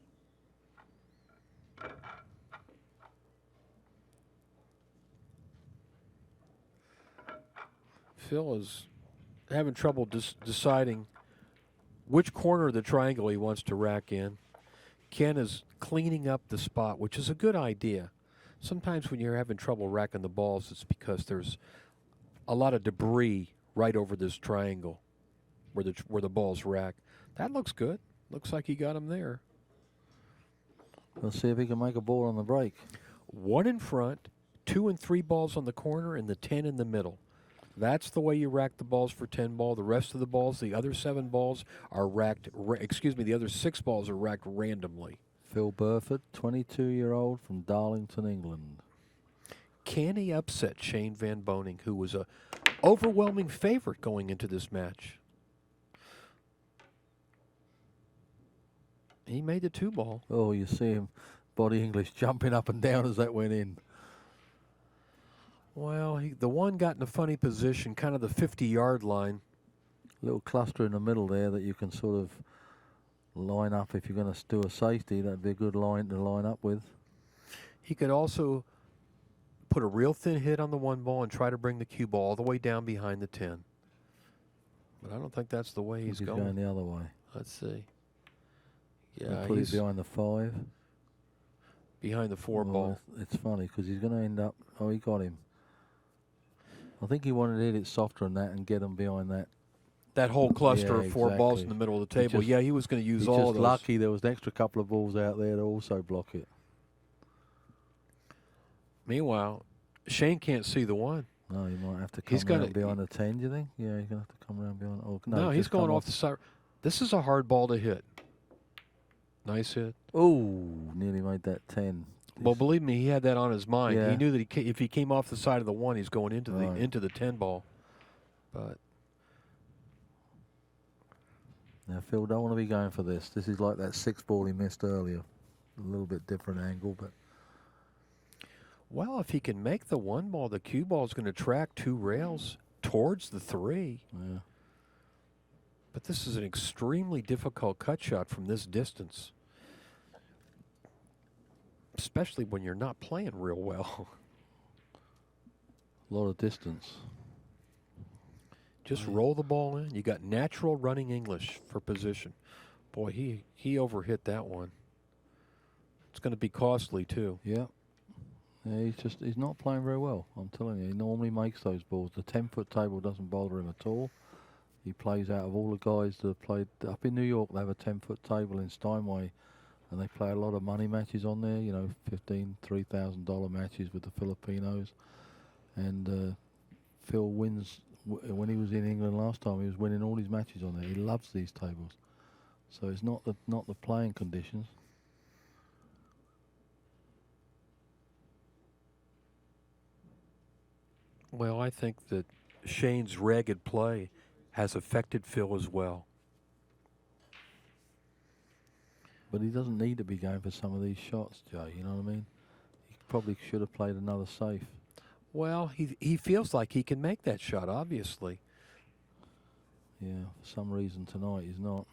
Phil is having trouble deciding which corner of the triangle he wants to rack in. Ken is cleaning up the spot, which is a good idea. Sometimes when you're having trouble racking the balls, it's because there's a lot of debris right over this triangle where the ball's racked. That looks good. Looks like he got him there. Let's see if he can make a ball on the break. 1 in front, 2 and 3 balls on the corner, and the 10 in the middle. That's the way you rack the balls for 10 ball. The rest of the balls, the other 7 balls are racked, the other 6 balls are racked randomly. Phil Burford, 22-year-old from Darlington, England. Can he upset Shane Van Boening, who was a overwhelming favorite going into this match? He made the 2 ball. Oh, you see him, body English, jumping up and down as that went in. Well, the 1 got in a funny position, kind of the 50-yard line. Little cluster in the middle there that you can sort of line up if you're going to do a safety. That'd be a good line to line up with. He could also put a real thin hit on the 1 ball and try to bring the cue ball all the way down behind the 10. But I don't think that's the way he's going. He's going the other way. Let's see. Yeah, put it behind the 5. Behind the 4 ball. It's funny because he's going to end up. Oh, he got him. I think he wanted to hit it softer than that and get him behind that that whole cluster Yeah, of 4 balls exactly. in the middle of the He table. just- Yeah, he was going to use He's all just of those. lucky there was an extra couple of balls out there to also block it. Meanwhile, Shane can't see the 1. No, he might have to He's come gonna- around behind the 10, do you think? Yeah, he's going to have to come around behind. Oh, no, No, he's just come going off the side. This is a hard ball to hit. Nice hit. Oh, nearly made that 10. Well, believe me, he had that on his mind. Yeah. He knew that if he came off the side of the 1, he's going into Right. the 10 ball. But Now, Phil, don't want to be going for this. This is like that 6 ball he missed earlier. A little bit different angle, but well, if he can make the 1 ball, the cue ball is going to track 2 rails towards the 3. yeah. But this is an extremely difficult cut shot from this distance, especially when you're not playing real well. A lot of distance. Just roll the ball in. You got natural running English for position. Boy, he overhit that one. It's going to be costly too. Yeah. Yeah, he's not playing very well. I'm telling you, he normally makes those balls. The 10-foot table doesn't bother him at all. He plays out of all the guys that have played up in New York. They have a 10-foot table in Steinway, and they play a lot of money matches on there. You know, $3,000 matches with the Filipinos. And Phil wins. When he was in England last time, he was winning all his matches on there. He loves these tables. So it's not the playing conditions. Well, I think that Shane's ragged play has affected Phil as well. But he doesn't need to be going for some of these shots, Jay. You know what I mean? He probably should have played another safe. Well, he feels like he can make that shot, obviously. Yeah, for some reason tonight he's not.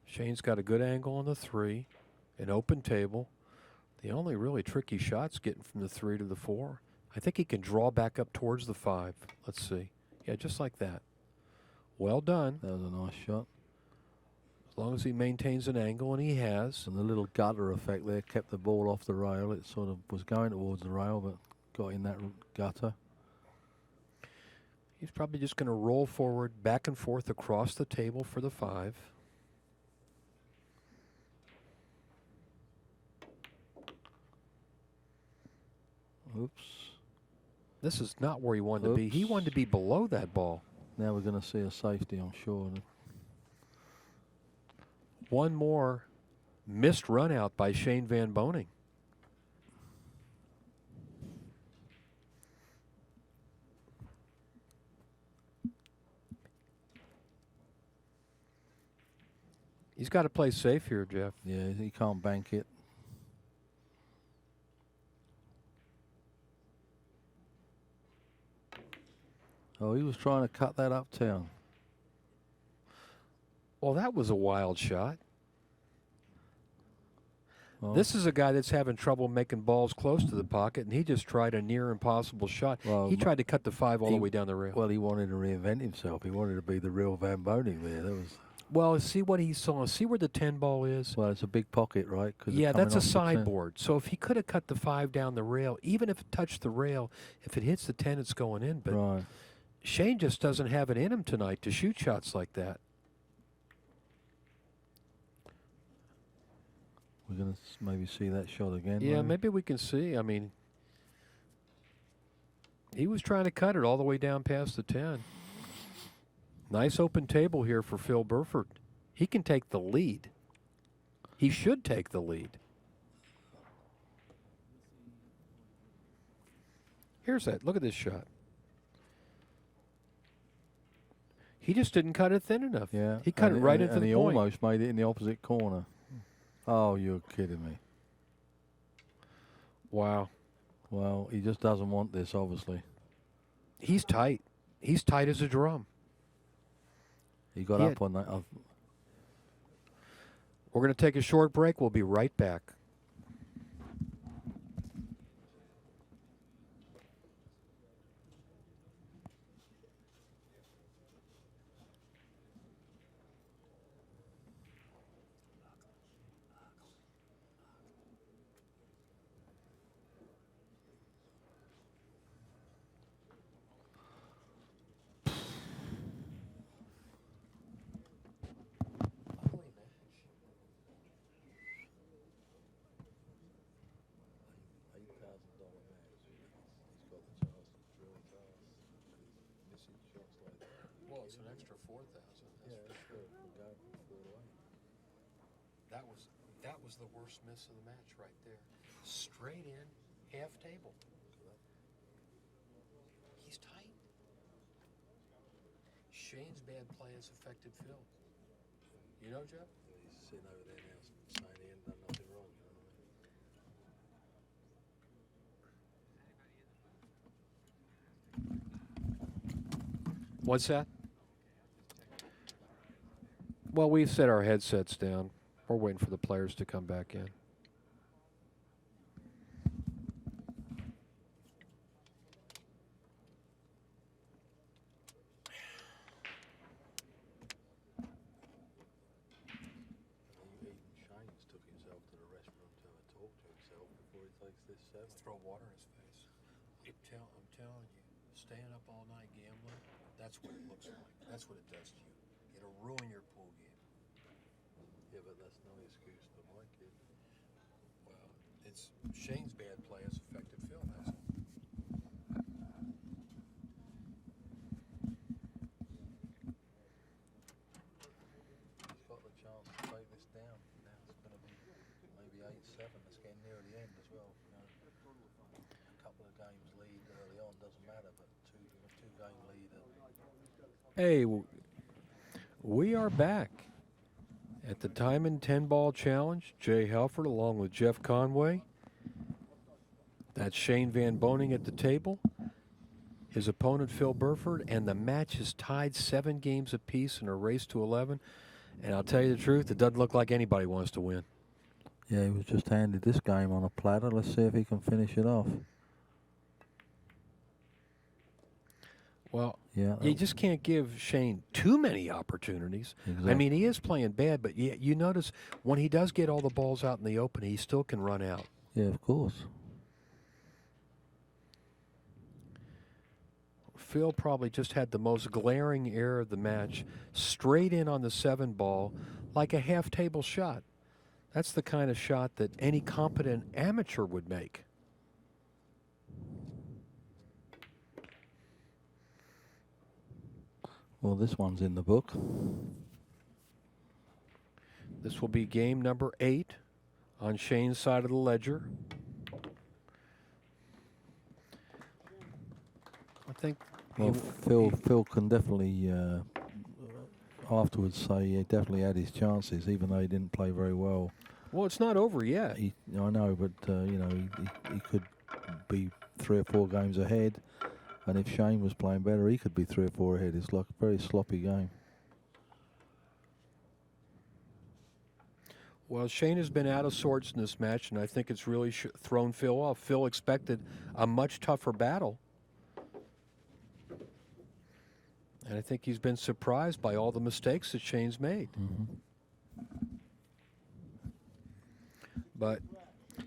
Shane's got a good angle on the 3, an open table. The only really tricky shot's getting from the 3 to the 4. I think he can draw back up towards the 5. Let's see. Yeah, just like that. Well done. That was a nice shot. As long as he maintains an angle, and he has. And the little gutter effect there kept the ball off the rail. It sort of was going towards the rail, but got in that gutter. He's probably just going to roll forward, back and forth across the table for the 5. Oops. This is not where he wanted to be. He wanted to be below that ball. Now we're going to see a safety, I'm sure. One more missed run out by Shane Van Boening. He's got to play safe here, Jeff. Yeah, he can't bank it. Oh, he was trying to cut that uptown. Well, that was a wild shot. Well, This is a guy that's having trouble making balls close to the pocket, and he just tried a near impossible shot. Well, He tried to cut the 5 all the he- way down the rail. well, he wanted to reinvent himself. He wanted to be the real Van Boening there. That was, Well, see what he saw. See where the 10 ball is? well, it's a big pocket, right? 'Cause Yeah, it's coming that's a off the 10. sideboard. So if he could have cut the 5 down the rail, even if it touched the rail, if it hits the 10, it's going in. But Right. Shane just doesn't have it in him tonight to shoot shots like that. We're going to maybe see that shot again. Yeah, maybe we can see. I mean, he was trying to cut it all the way down past the 10. Nice open table here for Phil Burford. He can take the lead. He should take the lead. Here's that. Look at this shot. He just didn't cut it thin enough. Yeah. He cut it right into and the he point. almost made it in the opposite corner. Oh, you're kidding me. Wow. Well, he just doesn't want this, obviously. He's tight. He's tight as a drum. He got He up on that. We're going to take a short break. We'll be right back. That was the worst miss of the match right there. Straight in, half table. He's tight. Shane's bad play has affected Phil. You know, Jeff? He's sitting over there now saying he ain't done nothing wrong. You know what I mean? What's that? Well, we've set our headsets down. We're waiting for the players to come back in. Shane's took himself to the restroom to have a talk to himself before he takes this 7. Throw water in his face. I'm telling you, staying up all night gambling, that's what it looks like. That's what it does to you. It'll ruin your pool game. Yeah, but that's no excuse for my kid. Well, it's Shane's bad play has affected Phil, that's all. He's got the chance to take this down. Now it's going to be maybe 8-7. It's getting near the end as well. You know, a couple of games lead early on doesn't matter, but two-game lead. Hey, we are back at the Diamond 10-ball challenge. Jay Helfert along with Geoff Conway. That's Shane Van Boening at the table. His opponent, Phil Burford, and the match is tied 7 games apiece in a race to 11. And I'll tell you the truth, it doesn't look like anybody wants to win. Yeah, he was just handed this game on a platter. Let's see if he can finish it off. Well, yeah, you just can't give Shane too many opportunities. Exactly. I mean, he is playing bad, but you notice when he does get all the balls out in the open, he still can run out. Yeah, of course. Phil probably just had the most glaring error of the match, straight in on the 7 ball, like a half-table shot. That's the kind of shot that any competent amateur would make. Well, this one's in the book. This will be game number 8 on Shane's side of the ledger. I think. Well, Phil can definitely afterwards say he definitely had his chances, even though he didn't play very well. Well, it's not over yet. I know, but you know, he could be 3 or 4 games ahead, and if Shane was playing better, he could be 3 or 4 ahead. It's like a very sloppy game. Well, Shane has been out of sorts in this match, and I think it's really thrown Phil off. Phil expected a much tougher battle. And I think he's been surprised by all the mistakes that Shane's made. Mm-hmm. But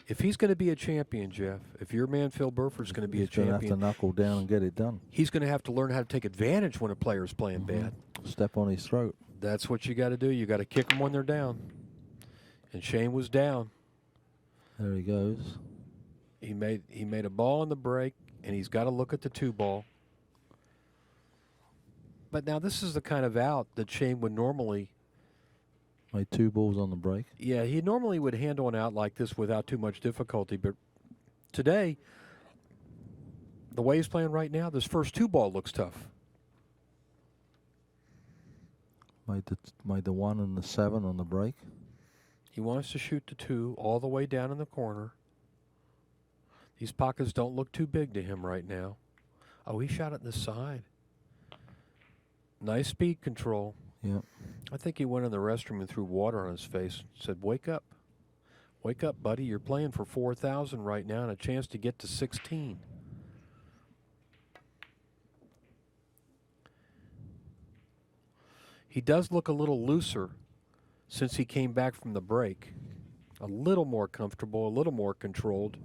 if he's going to be a champion, Jeff, if your man Phil Burford's going to be a champion, he's going to have to knuckle down and get it done. He's going to have to learn how to take advantage when a player's playing bad. Step on his throat. That's what you got to do. You got to kick them when they're down. And Shane was down. There he goes. He made a ball on the break, and he's got to look at the 2 ball. But now this is the kind of out that Shane would normally. Made 2 balls on the break. Yeah, he normally would handle an out like this without too much difficulty. But today, the way he's playing right now, this first 2 ball looks tough. Made the 1 and the 7 on the break. He wants to shoot the 2 all the way down in the corner. These pockets don't look too big to him right now. Oh, he shot it in the side. Nice speed control. Yeah. I think he went in the restroom and threw water on his face. Said, "Wake up. Wake up, buddy. You're playing for 4,000 right now and a chance to get to 16. He does look a little looser since he came back from the break. A little more comfortable, a little more controlled.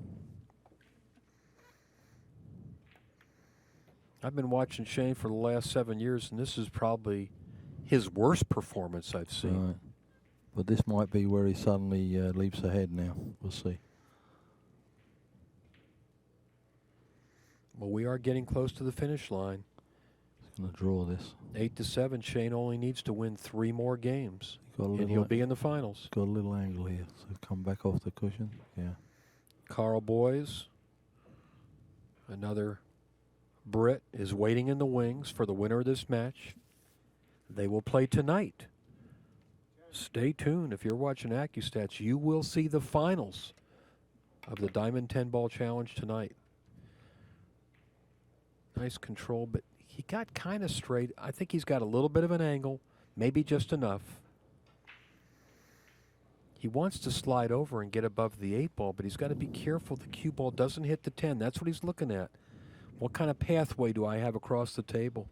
I've been watching Shane for the last 7 years, and this is probably his worst performance I've seen. Right. But this might be where he suddenly leaps ahead now. We'll see. Well, we are getting close to the finish line. going to draw this. 8-7. Shane only needs to win 3 more games, Got a and little he'll be in the finals. Got a little angle here, so come back off the cushion. Yeah. Carl Boys, another Brit, is waiting in the wings for the winner of this match. They will play tonight. Stay tuned. If you're watching Accu-Stats, you will see the finals of the Diamond 10-Ball Challenge tonight. Nice control, but he got kind of straight. I think he's got a little bit of an angle, maybe just enough. He wants to slide over and get above the 8-ball, but he's got to be careful the cue ball doesn't hit the 10. That's what he's looking at. What kind of pathway do I have across the table?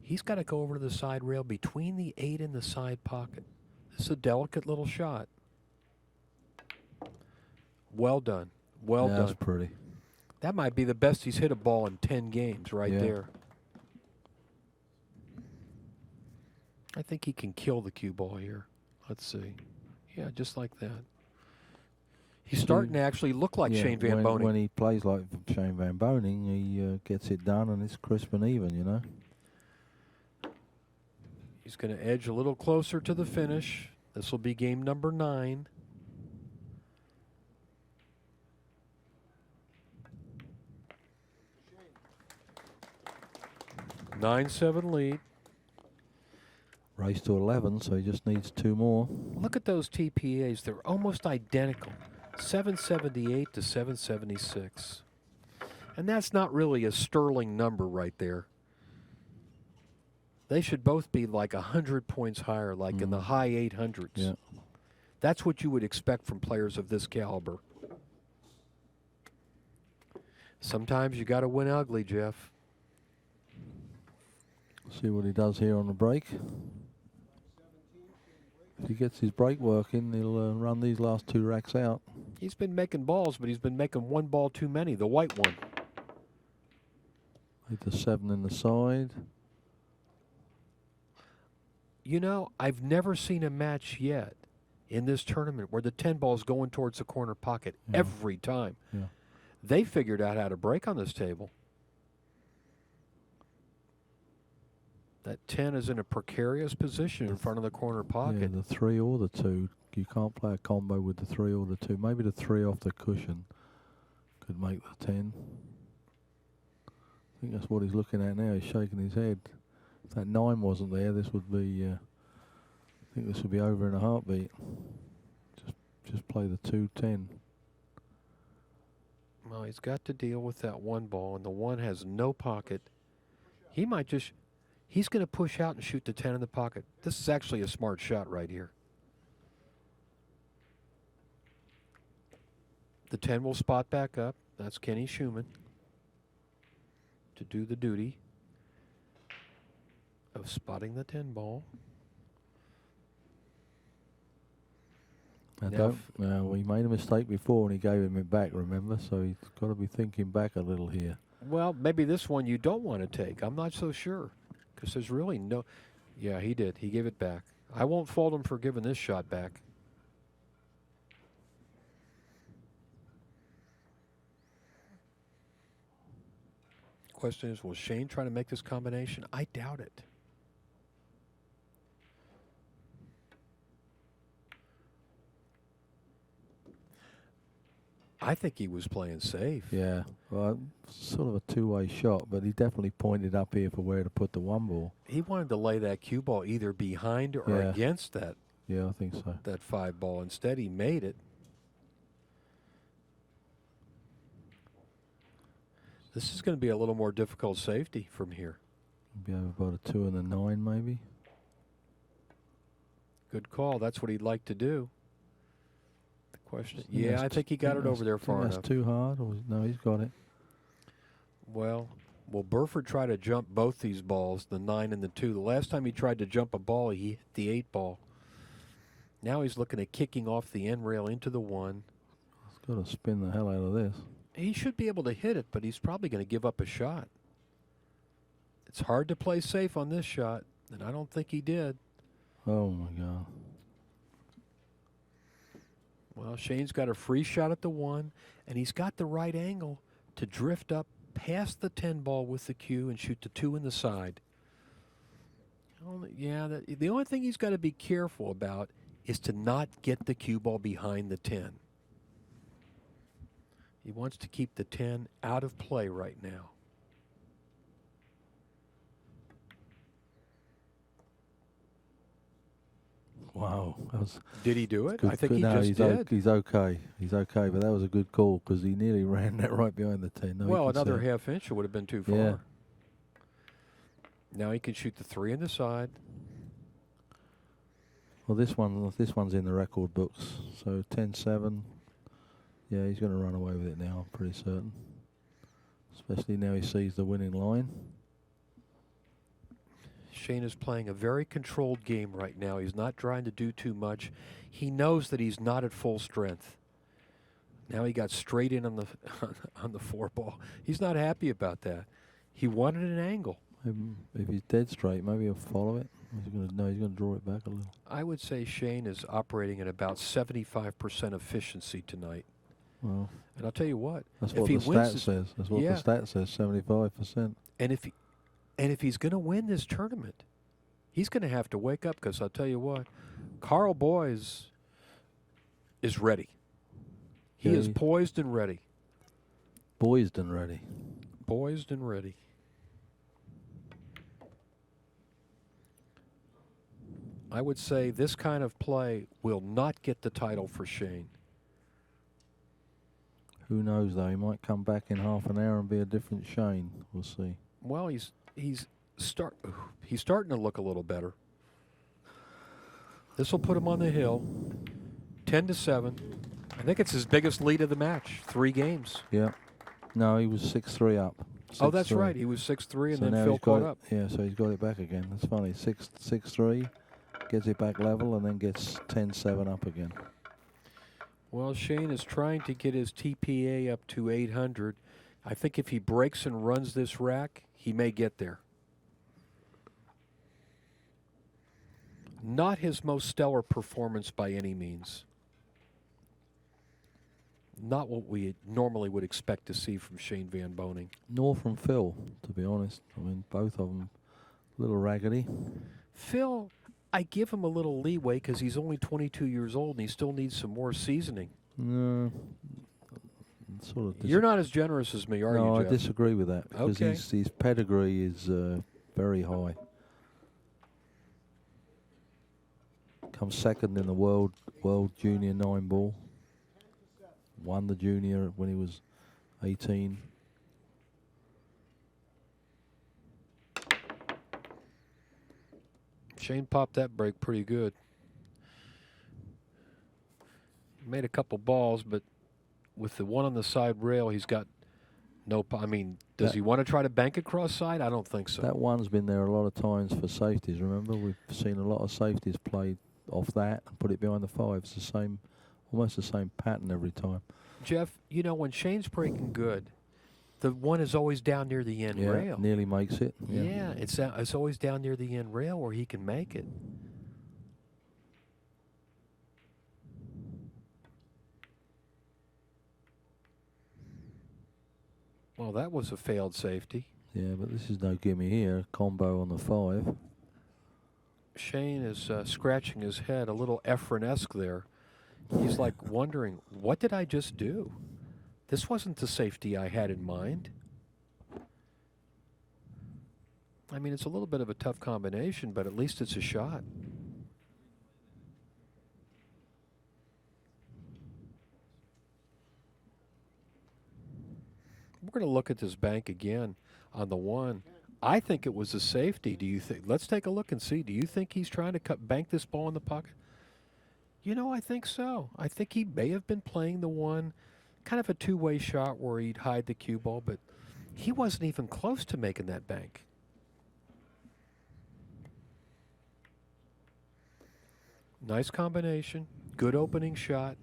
He's got to go over to the side rail between the 8 and the side pocket. This is a delicate little shot. Well done. Well done. That's pretty. That might be the best he's hit a ball in 10 games right there. I think he can kill the cue ball here. Let's see. Yeah, just like that. He's starting to actually look like Shane Van Boening. When he plays like Shane Van Boening, he gets it done and it's crisp and even, you know. He's going to edge a little closer to the finish. This will be game number 9. Nine-7 lead. Race to 11, so he just needs 2 more. Look at those TPAs. They're almost identical. 778 to 776. And that's not really a sterling number right there. They should both be like 100 points higher, like in the high 800s. Yeah. That's what you would expect from players of this caliber. Sometimes you got to win ugly, Jeff. See what he does here on the break. If he gets his break working, he'll run these last 2 racks out. He's been making balls, but he's been making 1 ball too many, the white one. 8-7 in the side. You know, I've never seen a match yet in this tournament where the 10 ball's going towards the corner pocket every time. Yeah. They figured out how to break on this table. That 10 is in a precarious position in front of the corner pocket. Yeah, the 3 or the 2. You can't play a combo with the 3 or the 2. Maybe the 3 off the cushion could make the 10. I think that's what he's looking at now. He's shaking his head. If that 9 wasn't there, this would be, I think this would be over in a heartbeat. Just play the 2-10. Well, he's got to deal with that 1 ball, and the 1 has no pocket. He might just, he's going to push out and shoot the 10 in the pocket. This is actually a smart shot right here. The 10 will spot back up. That's Kenny Schumann to do the duty of spotting the 10 ball. We made a mistake before and he gave him it back, remember? So he's got to be thinking back a little here. Well, maybe this one you don't want to take. I'm not so sure because there's really no. Yeah, he did. He gave it back. I won't fault him for giving this shot back. Question is, will Shane try to make this combination? I doubt it. I think he was playing safe. Yeah, well, sort of a 2-way shot, but he definitely pointed up here for where to put the 1 ball. He wanted to lay that cue ball either behind or against that. Yeah, I think so. That 5 ball. Instead, he made it. This is going to be a little more difficult safety from here. Be over about a 2 and a 9, maybe. Good call. That's what he'd like to do. The question, yeah, I think he got it over there far enough. That's too hard, or no? He's got it. Well, will Burford try to jump both these balls, the 9 and the 2? The last time he tried to jump a ball, he hit the 8 ball. Now he's looking at kicking off the end rail into the 1. He's got to spin the hell out of this. He should be able to hit it, but he's probably going to give up a shot. It's hard to play safe on this shot, and I don't think he did. Oh, my God. Well, Shane's got a free shot at the 1, and he's got the right angle to drift up pass the 10 ball with the cue and shoot the 2 in the side. The only thing he's got to be careful about is to not get the cue ball behind the 10. He wants to keep the 10 out of play right now. Wow. Did he do it? I think he no, just did. He's okay. He's okay, but that was a good call because he nearly ran that right behind the 10. No, well, another half inch would have been too far. Yeah. Now he can shoot the 3 in the side. Well, this one's in the record books. So 10-7. Yeah, he's going to run away with it now, I'm pretty certain. Especially now he sees the winning line. Shane is playing a very controlled game right now. He's not trying to do too much. He knows that he's not at full strength. Now he got straight in on the on the 4 ball. He's not happy about that. He wanted an angle. If he's dead straight, maybe he'll follow it. He's going to draw it back a little. I would say Shane is operating at about 75% efficiency tonight. Well, and I'll tell you what. That's if what he the wins stat says. That's what the stat says, 75%. And if he's going to win this tournament, he's going to have to wake up because I'll tell you what, Carl Boys is ready. He is poised and ready. Poised and ready. Poised and ready. I would say this kind of play will not get the title for Shane. Who knows, though? He might come back in half an hour and be a different Shane. We'll see. Well, he's starting to look a little better. This will put him on the hill. 10-7. I think it's his biggest lead of the match. 3 games. Yeah. No, he was 6-3 up. Oh, that's right. He was 6-3, and then Phil caught up. Yeah, so he's got it back again. That's funny. 6-3, gets it back level, and then gets 10-7 up again. Well, Shane is trying to get his TPA up to 800. I think if he breaks and runs this rack, he may get there. Not his most stellar performance by any means. Not what we normally would expect to see from Shane Van Boening. Nor from Phil, to be honest. I mean, both of them a little raggedy. Phil, I give him a little leeway because he's only 22 years old and he still needs some more seasoning. No. Sort of You're not as generous as me, are you, No, I Geoff? disagree with that because Okay. his pedigree is very high. Comes second in the world junior 9 ball. Won the junior when he was 18. Shane popped that break pretty good. Made a couple balls, but with the one on the side rail, he's got no. I mean, does he want to try to bank it cross side? I don't think so. That one's been there a lot of times for safeties. Remember, we've seen a lot of safeties played off that and put it behind the 5. It's the same, almost the same pattern every time. Geoff, you know, when Shane's breaking good, the one is always down near the end rail. Nearly makes it. Yeah, it's always down near the end rail where he can make it. Well, that was a failed safety. Yeah, but this is no gimme here. Combo on the 5. Shane is scratching his head, a little Efren-esque there. He's like wondering, what did I just do? This wasn't the safety I had in mind. I mean, it's a little bit of a tough combination, but at least it's a shot. We're going to look at this bank again on the 1. I think it was a safety. Do you think? Let's take a look and see. Do you think he's trying to bank this ball in the pocket? You know, I think so. I think he may have been playing the 1, kind of a two-way shot where he'd hide the cue ball, but he wasn't even close to making that bank. Nice combination, good opening shot,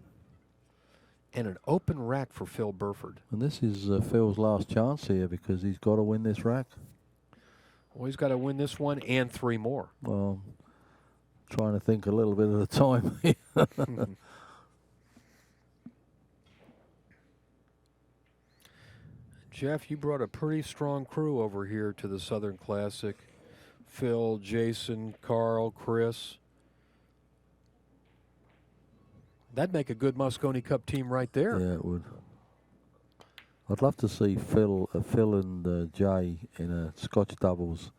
and an open rack for Phil Burford. And this is Phil's last chance here because he's got to win this rack. Well, he's got to win this one and 3 more. Well, trying to think a little bit at a time. Jeff, you brought a pretty strong crew over here to the Southern Classic. Phil, Jason, Carl, Chris. That'd make a good Moscone Cup team right there. Yeah, it would. I'd love to see Phil and Jay in a Scotch doubles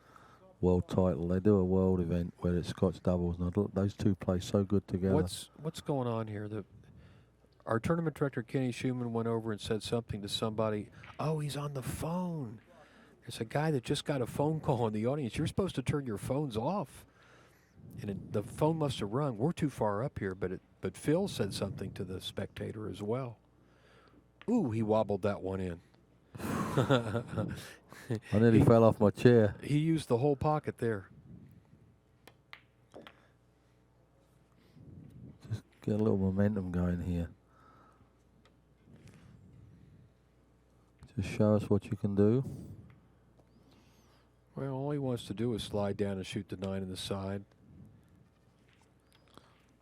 world title. They do a world event where it's Scotch doubles, and those two play so good together. What's going on here? Our tournament director, Kenny Schumann, went over and said something to somebody. Oh, he's on the phone. There's a guy that just got a phone call in the audience. You're supposed to turn your phones off. And the phone must have rung. We're too far up here, but Phil said something to the spectator as well. Ooh, he wobbled that one in. I nearly fell off my chair. He used the whole pocket there. Just get a little momentum going here. Just show us what you can do. Well, all he wants to do is slide down and shoot the 9 in the side.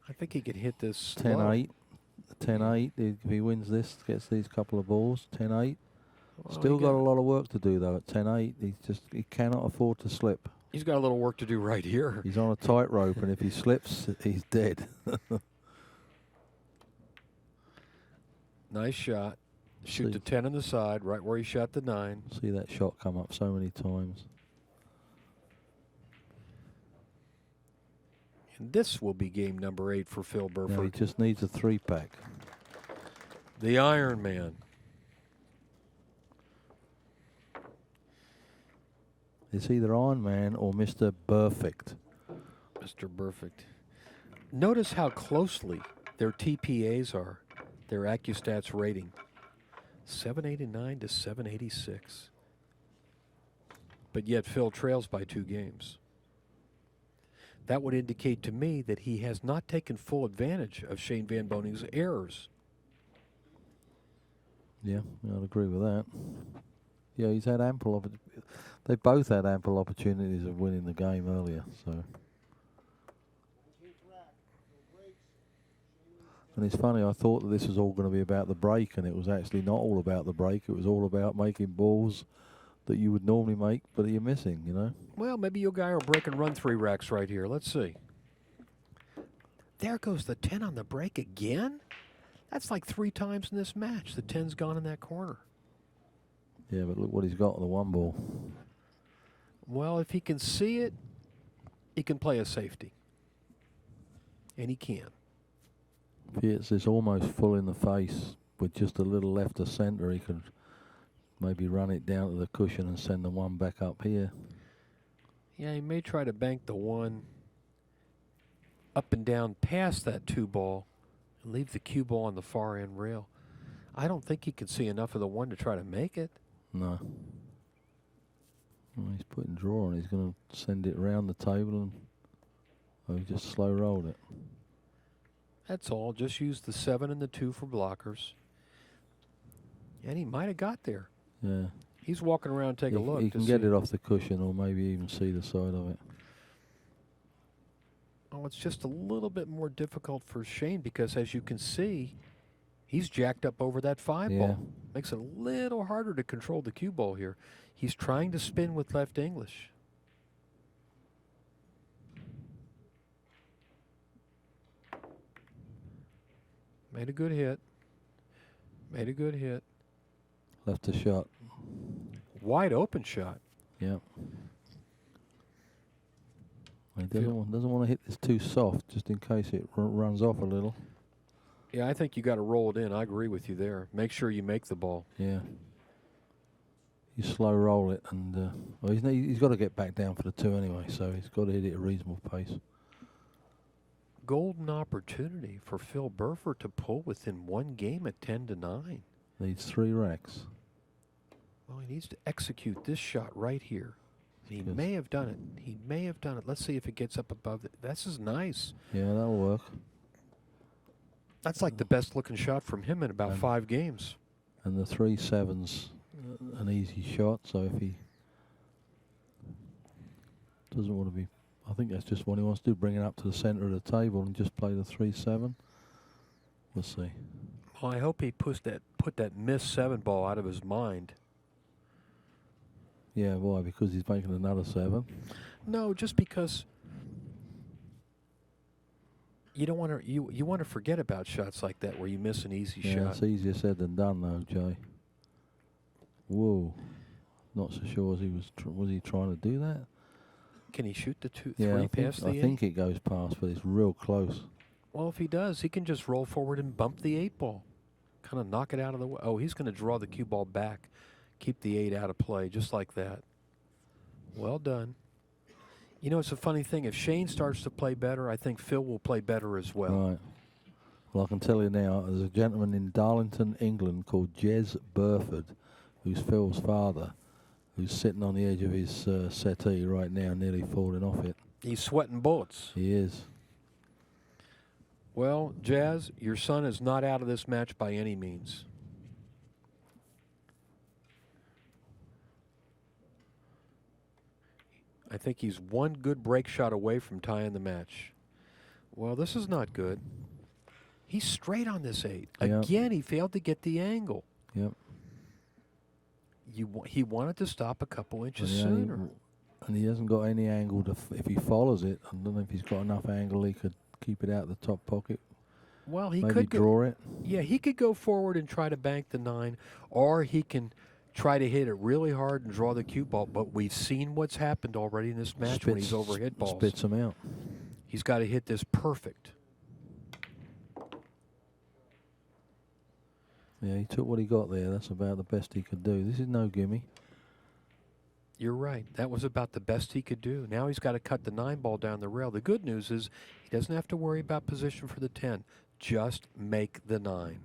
I think he can hit this 10-8. 10-8. If he wins this, gets these couple of balls. 10-8. Well, Still got a lot of work to do though at 10-8. He cannot afford to slip. He's got a little work to do right here. He's on a tightrope, and if he slips, he's dead. Nice shot. Shoot the 10 on the side, right where he shot the 9. See that shot come up so many times. And this will be game number 8 for Phil Burford. Now he just needs a 3-pack. The Iron Man. It's either Iron Man or Mr. Perfect. Mr. Perfect. Notice how closely their TPAs are, their AccuStats rating. 789 to 786. But yet Phil trails by 2 games. That would indicate to me that he has not taken full advantage of Shane Van Boning's errors. Yeah, I'd agree with that. Yeah, he's had ample they both had ample opportunities of winning the game earlier, so. And it's funny, I thought that this was all going to be about the break, and it was actually not all about the break. It was all about making balls that you would normally make, but you're missing, you know. Well, maybe your guy will break and run 3 racks right here. Let's see. There goes the 10 on the break again? That's like 3 times in this match. The 10's gone in that corner. Yeah, but look what he's got on the 1 ball. Well, if he can see it, he can play a safety. And he can. If he hits this almost full in the face with just a little left of centre, he can maybe run it down to the cushion and send the 1 back up here. Yeah, he may try to bank the 1 up and down past that 2 ball and leave the cue ball on the far end rail. I don't think he can see enough of the 1 to try to make it. No. Well, he's putting draw on. He's going to send it around the table, and he just slow rolled it. That's all. Just use the 7 and the 2 for blockers. And he might have got there. Yeah. He's walking around taking a look. He can get it off the cushion or maybe even see the side of it. Oh, it's just a little bit more difficult for Shane because, as you can see, he's jacked up over that 5 ball. Makes it a little harder to control the cue ball here. He's trying to spin with left English. Made a good hit. Made a good hit. Left a shot. Wide open shot. Yeah. He doesn't want to hit this too soft, just in case it runs off a little. Yeah, I think you got to roll it in. I agree with you there. Make sure you make the ball. Yeah. You slow roll it, and well, he's got to get back down for the 2 anyway, so he's got to hit it at a reasonable pace. Golden opportunity for Phil Burford to pull within 1 game at 10 to 9. Needs 3 racks. Well, he needs to execute this shot right here. He may have done it. He may have done it. Let's see if it gets up above it. This is nice. Yeah, that'll work. That's like the best looking shot from him in about 5 games. And the 3-7's an easy shot, so if he doesn't want to be, I think that's just what he wants to do, bring it up to the centre of the table and just play the 3-7. We'll see. Well, I hope he put that missed 7 ball out of his mind. Yeah, why? Because he's making another 7. No, just because you don't want to. You want to forget about shots like that where you miss an easy Yeah, shot. it's easier said than done, though, Jay. Whoa, not so sure as he was he trying to do that? Can he shoot the 2, Yeah, 3 past the I 8? think it goes past, but it's real close. Well, if he does, he can just roll forward and bump the 8 ball. Kind of knock it out of the way. Oh, he's going to draw the cue ball back. Keep the 8 out of play, just like that. Well done. You know, it's a funny thing. If Shane starts to play better, I think Phil will play better as well. Right. Well, I can tell you now, there's a gentleman in Darlington, England, called Jez Burford, who's Phil's father, who's sitting on the edge of his settee right now, nearly falling off it. He's sweating bullets. He is. Well, Jazz, your son is not out of this match by any means. I think he's one good break shot away from tying the match. Well, this is not good. He's straight on this 8. Yep. Again, he failed to get the angle. Yep. He wanted to stop a couple inches And sooner. And he hasn't got any angle to. If he follows it, I don't know if he's got enough angle. He could keep it out the top pocket. Well, he Maybe could draw it. Yeah, he could go forward and try to bank the 9, or he can try to hit it really hard and draw the cue ball. But we've seen what's happened already in this match when he's overhit balls. Spits them out. He's got to hit this perfect. Yeah, he took what he got there. That's about the best he could do. This is no gimme. You're right. That was about the best he could do. Now he's got to cut the 9 ball down the rail. The good news is he doesn't have to worry about position for the 10. Just make the 9.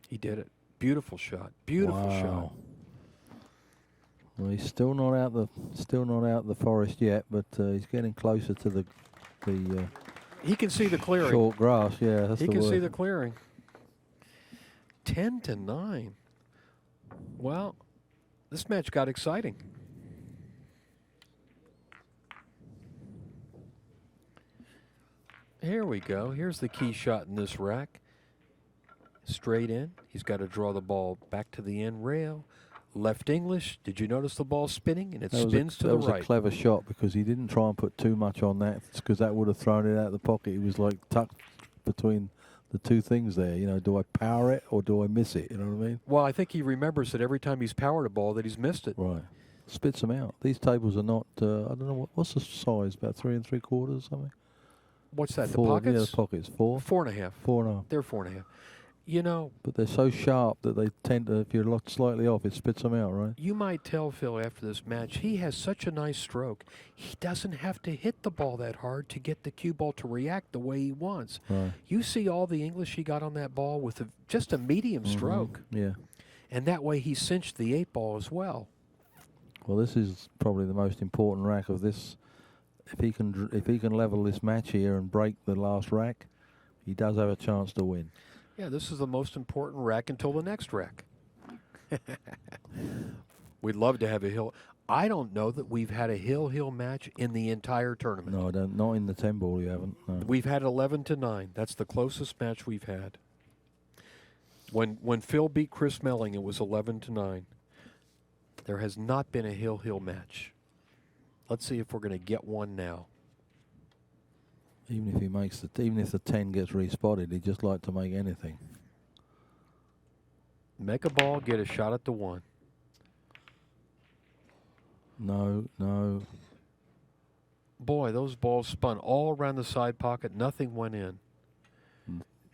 He did it. Beautiful shot. Beautiful shot. Well, he's still not out the forest yet, but he's getting closer to the He can see the clearing. short grass. Yeah, that's He the can word. see the clearing. 10-9. Well, this match got exciting. Here we go. Here's the key shot in this rack. Straight in. He's got to draw the ball back to the end rail. Left English. Did you notice the ball spinning? And it spins to the right. That was a clever shot because he didn't try and put too much on that because that would have thrown it out of the pocket. He was like tucked between the two things there. You know, do I power it or do I miss it? You know what I mean? Well, I think he remembers that every time he's powered a ball that he's missed it. Right. Spits them out. These tables are not, I don't know, what's the size? About 3 3/4 or something? What's that, Four, the pockets? Yeah, the pockets. 4? 4.5. 4.5. They're 4.5. You know, But they're so sharp that they tend to, if you're slightly off, it spits them out, right? you might tell Phil after this match, he has such a nice stroke. He doesn't have to hit the ball that hard to get the cue ball to react the way he wants. Right. You see all the English he got on that ball with just a medium stroke. Yeah. And that way he cinched the 8 ball as well. Well, this is probably the most important rack of this. If he can level this match here and break the last rack, he does have a chance to win. Yeah, this is the most important rack until the next rack. We'd love to have a hill. I don't know that we've had a hill match in the entire tournament. No, I don't. Not in the 10 ball. You haven't. No. We've had 11-9. That's the closest match we've had. When Phil beat Chris Melling, it was 11-9. There has not been a hill match. Let's see if we're going to get one now. Even if he makes even if the 10 gets respotted, he'd just like to make anything. Make a ball, get a shot at the 1. No. Boy, those balls spun all around the side pocket. Nothing went in.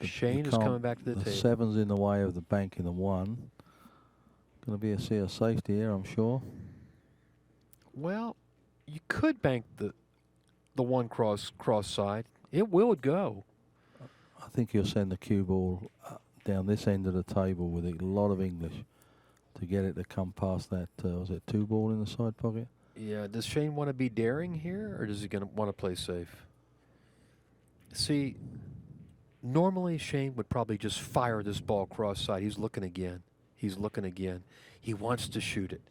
Shane is coming back to the The table. 7's in the way of the bank in the 1. Going to be a sea of safety here, I'm sure. Well, you could bank the 1 cross side. It will go. I think you'll send the cue ball down this end of the table with a lot of English to get it to come past that, was it 2 ball in the side pocket? Yeah, does Shane want to be daring here, or does he going to want to play safe? See, normally Shane would probably just fire this ball cross side. He's looking again. He wants to shoot it.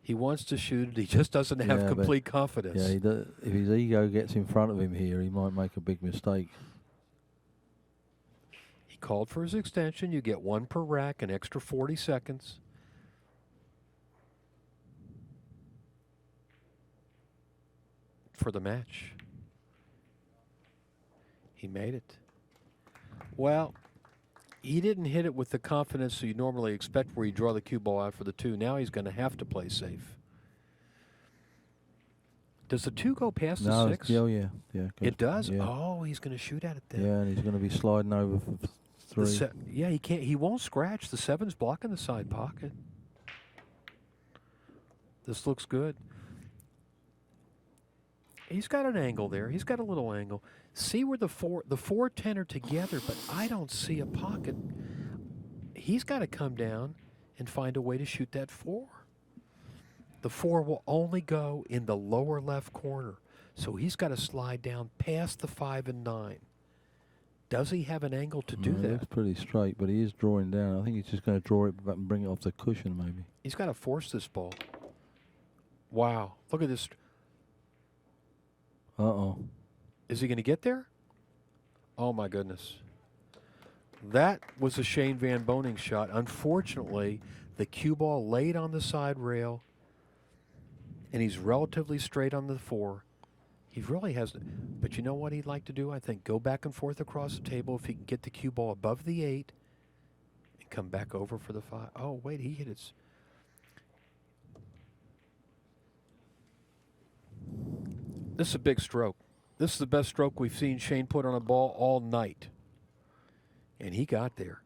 He wants to shoot it. He just doesn't have complete confidence. Yeah, he does, if his ego gets in front of him here, he might make a big mistake. He called for his extension. You get 1 per rack, an extra 40 seconds. for the match. He made it. Well, he didn't hit it with the confidence you normally expect where you draw the cue ball out for the 2. Now he's going to have to play safe. Does the 2 go past the 6? Yeah. It does? Yeah. Oh, he's going to shoot at it then. Yeah, and he's going to be sliding over for 3. Yeah, he can't. He won't scratch. The 7's blocking the side pocket. This looks good. He's got an angle there. He's got a little angle. See where the 4, 10 are together, but I don't see a pocket. He's got to come down and find a way to shoot that 4. The 4 will only go in the lower left corner, so he's got to slide down past the 5 and 9. Does he have an angle to do that? It looks pretty straight, but he is drawing down. I think he's just going to draw it back and bring it off the cushion, maybe. He's got to force this ball. Wow, look at this. Uh-oh. Is he going to get there? Oh, my goodness. That was a Shane Van Boening shot. Unfortunately, the cue ball laid on the side rail, and he's relatively straight on the 4. He really hasn't. But you know what he'd like to do? I think go back and forth across the table if he can get the cue ball above the 8 and come back over for the 5. Oh, wait, he hit it. This is a big stroke. This is the best stroke we've seen Shane put on a ball all night. And he got there.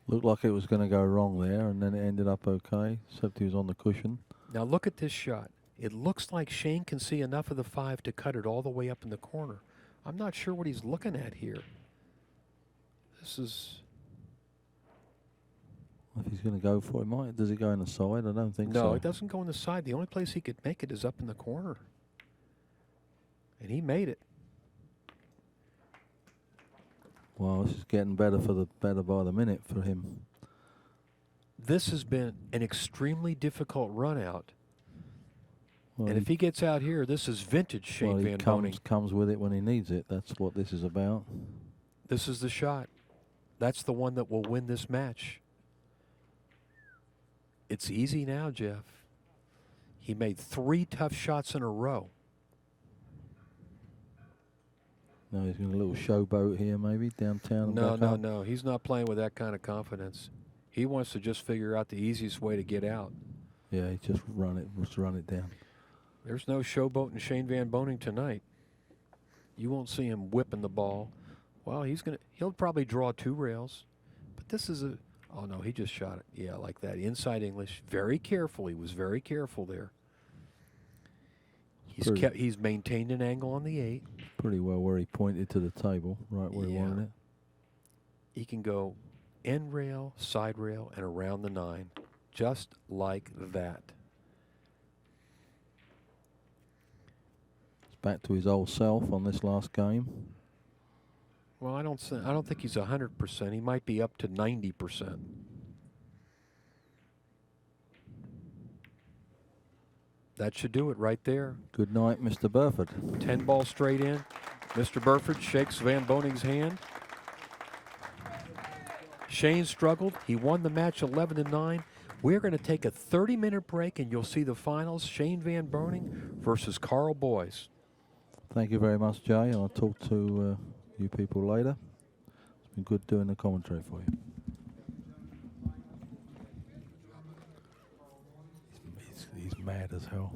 Looked like it was going to go wrong there, and then it ended up okay, except he was on the cushion. Now look at this shot. It looks like Shane can see enough of the 5 to cut it all the way up in the corner. I'm not sure what he's looking at here. This is... If he's going to go for it, does it go in the side? I don't think so. No, it doesn't go in the side. The only place he could make it is up in the corner. And he made it. Well, this is getting better by the minute for him. This has been an extremely difficult run out. Well, and if he gets out here, this is vintage Shane Van Boening. Comes with it when he needs it. That's what this is about. This is the shot. That's the one that will win this match. It's easy now, Jeff. He made 3 tough shots in a row. No, he's got a little showboat here, maybe downtown. No. He's not playing with that kind of confidence. He wants to just figure out the easiest way to get out. Yeah, he just run it down. There's no showboating Shane Van Boening tonight. You won't see him whipping the ball. Well, he'll probably draw 2 rails. But this is a... Oh, no, he just shot it. Yeah, like that. Inside English. Very careful. He was very careful there. He's maintained an angle on the 8. Pretty well where he pointed to the table, right where he wanted it. He can go end rail, side rail, and around the 9. Just like that. It's back to his old self on this last game. Well, I don't think he's 100%. He might be up to 90%. That should do it right there. Good night, Mr. Burford. 10 ball straight in. Mr. Burford shakes Van Boening's hand. Shane struggled. He won the match 11-9. We're going to take a 30-minute break, and you'll see the finals. Shane Van Boening versus Carl Boyes. Thank you very much, Jay. I'll talk to you people later. It's been good doing the commentary for you. He's mad as hell.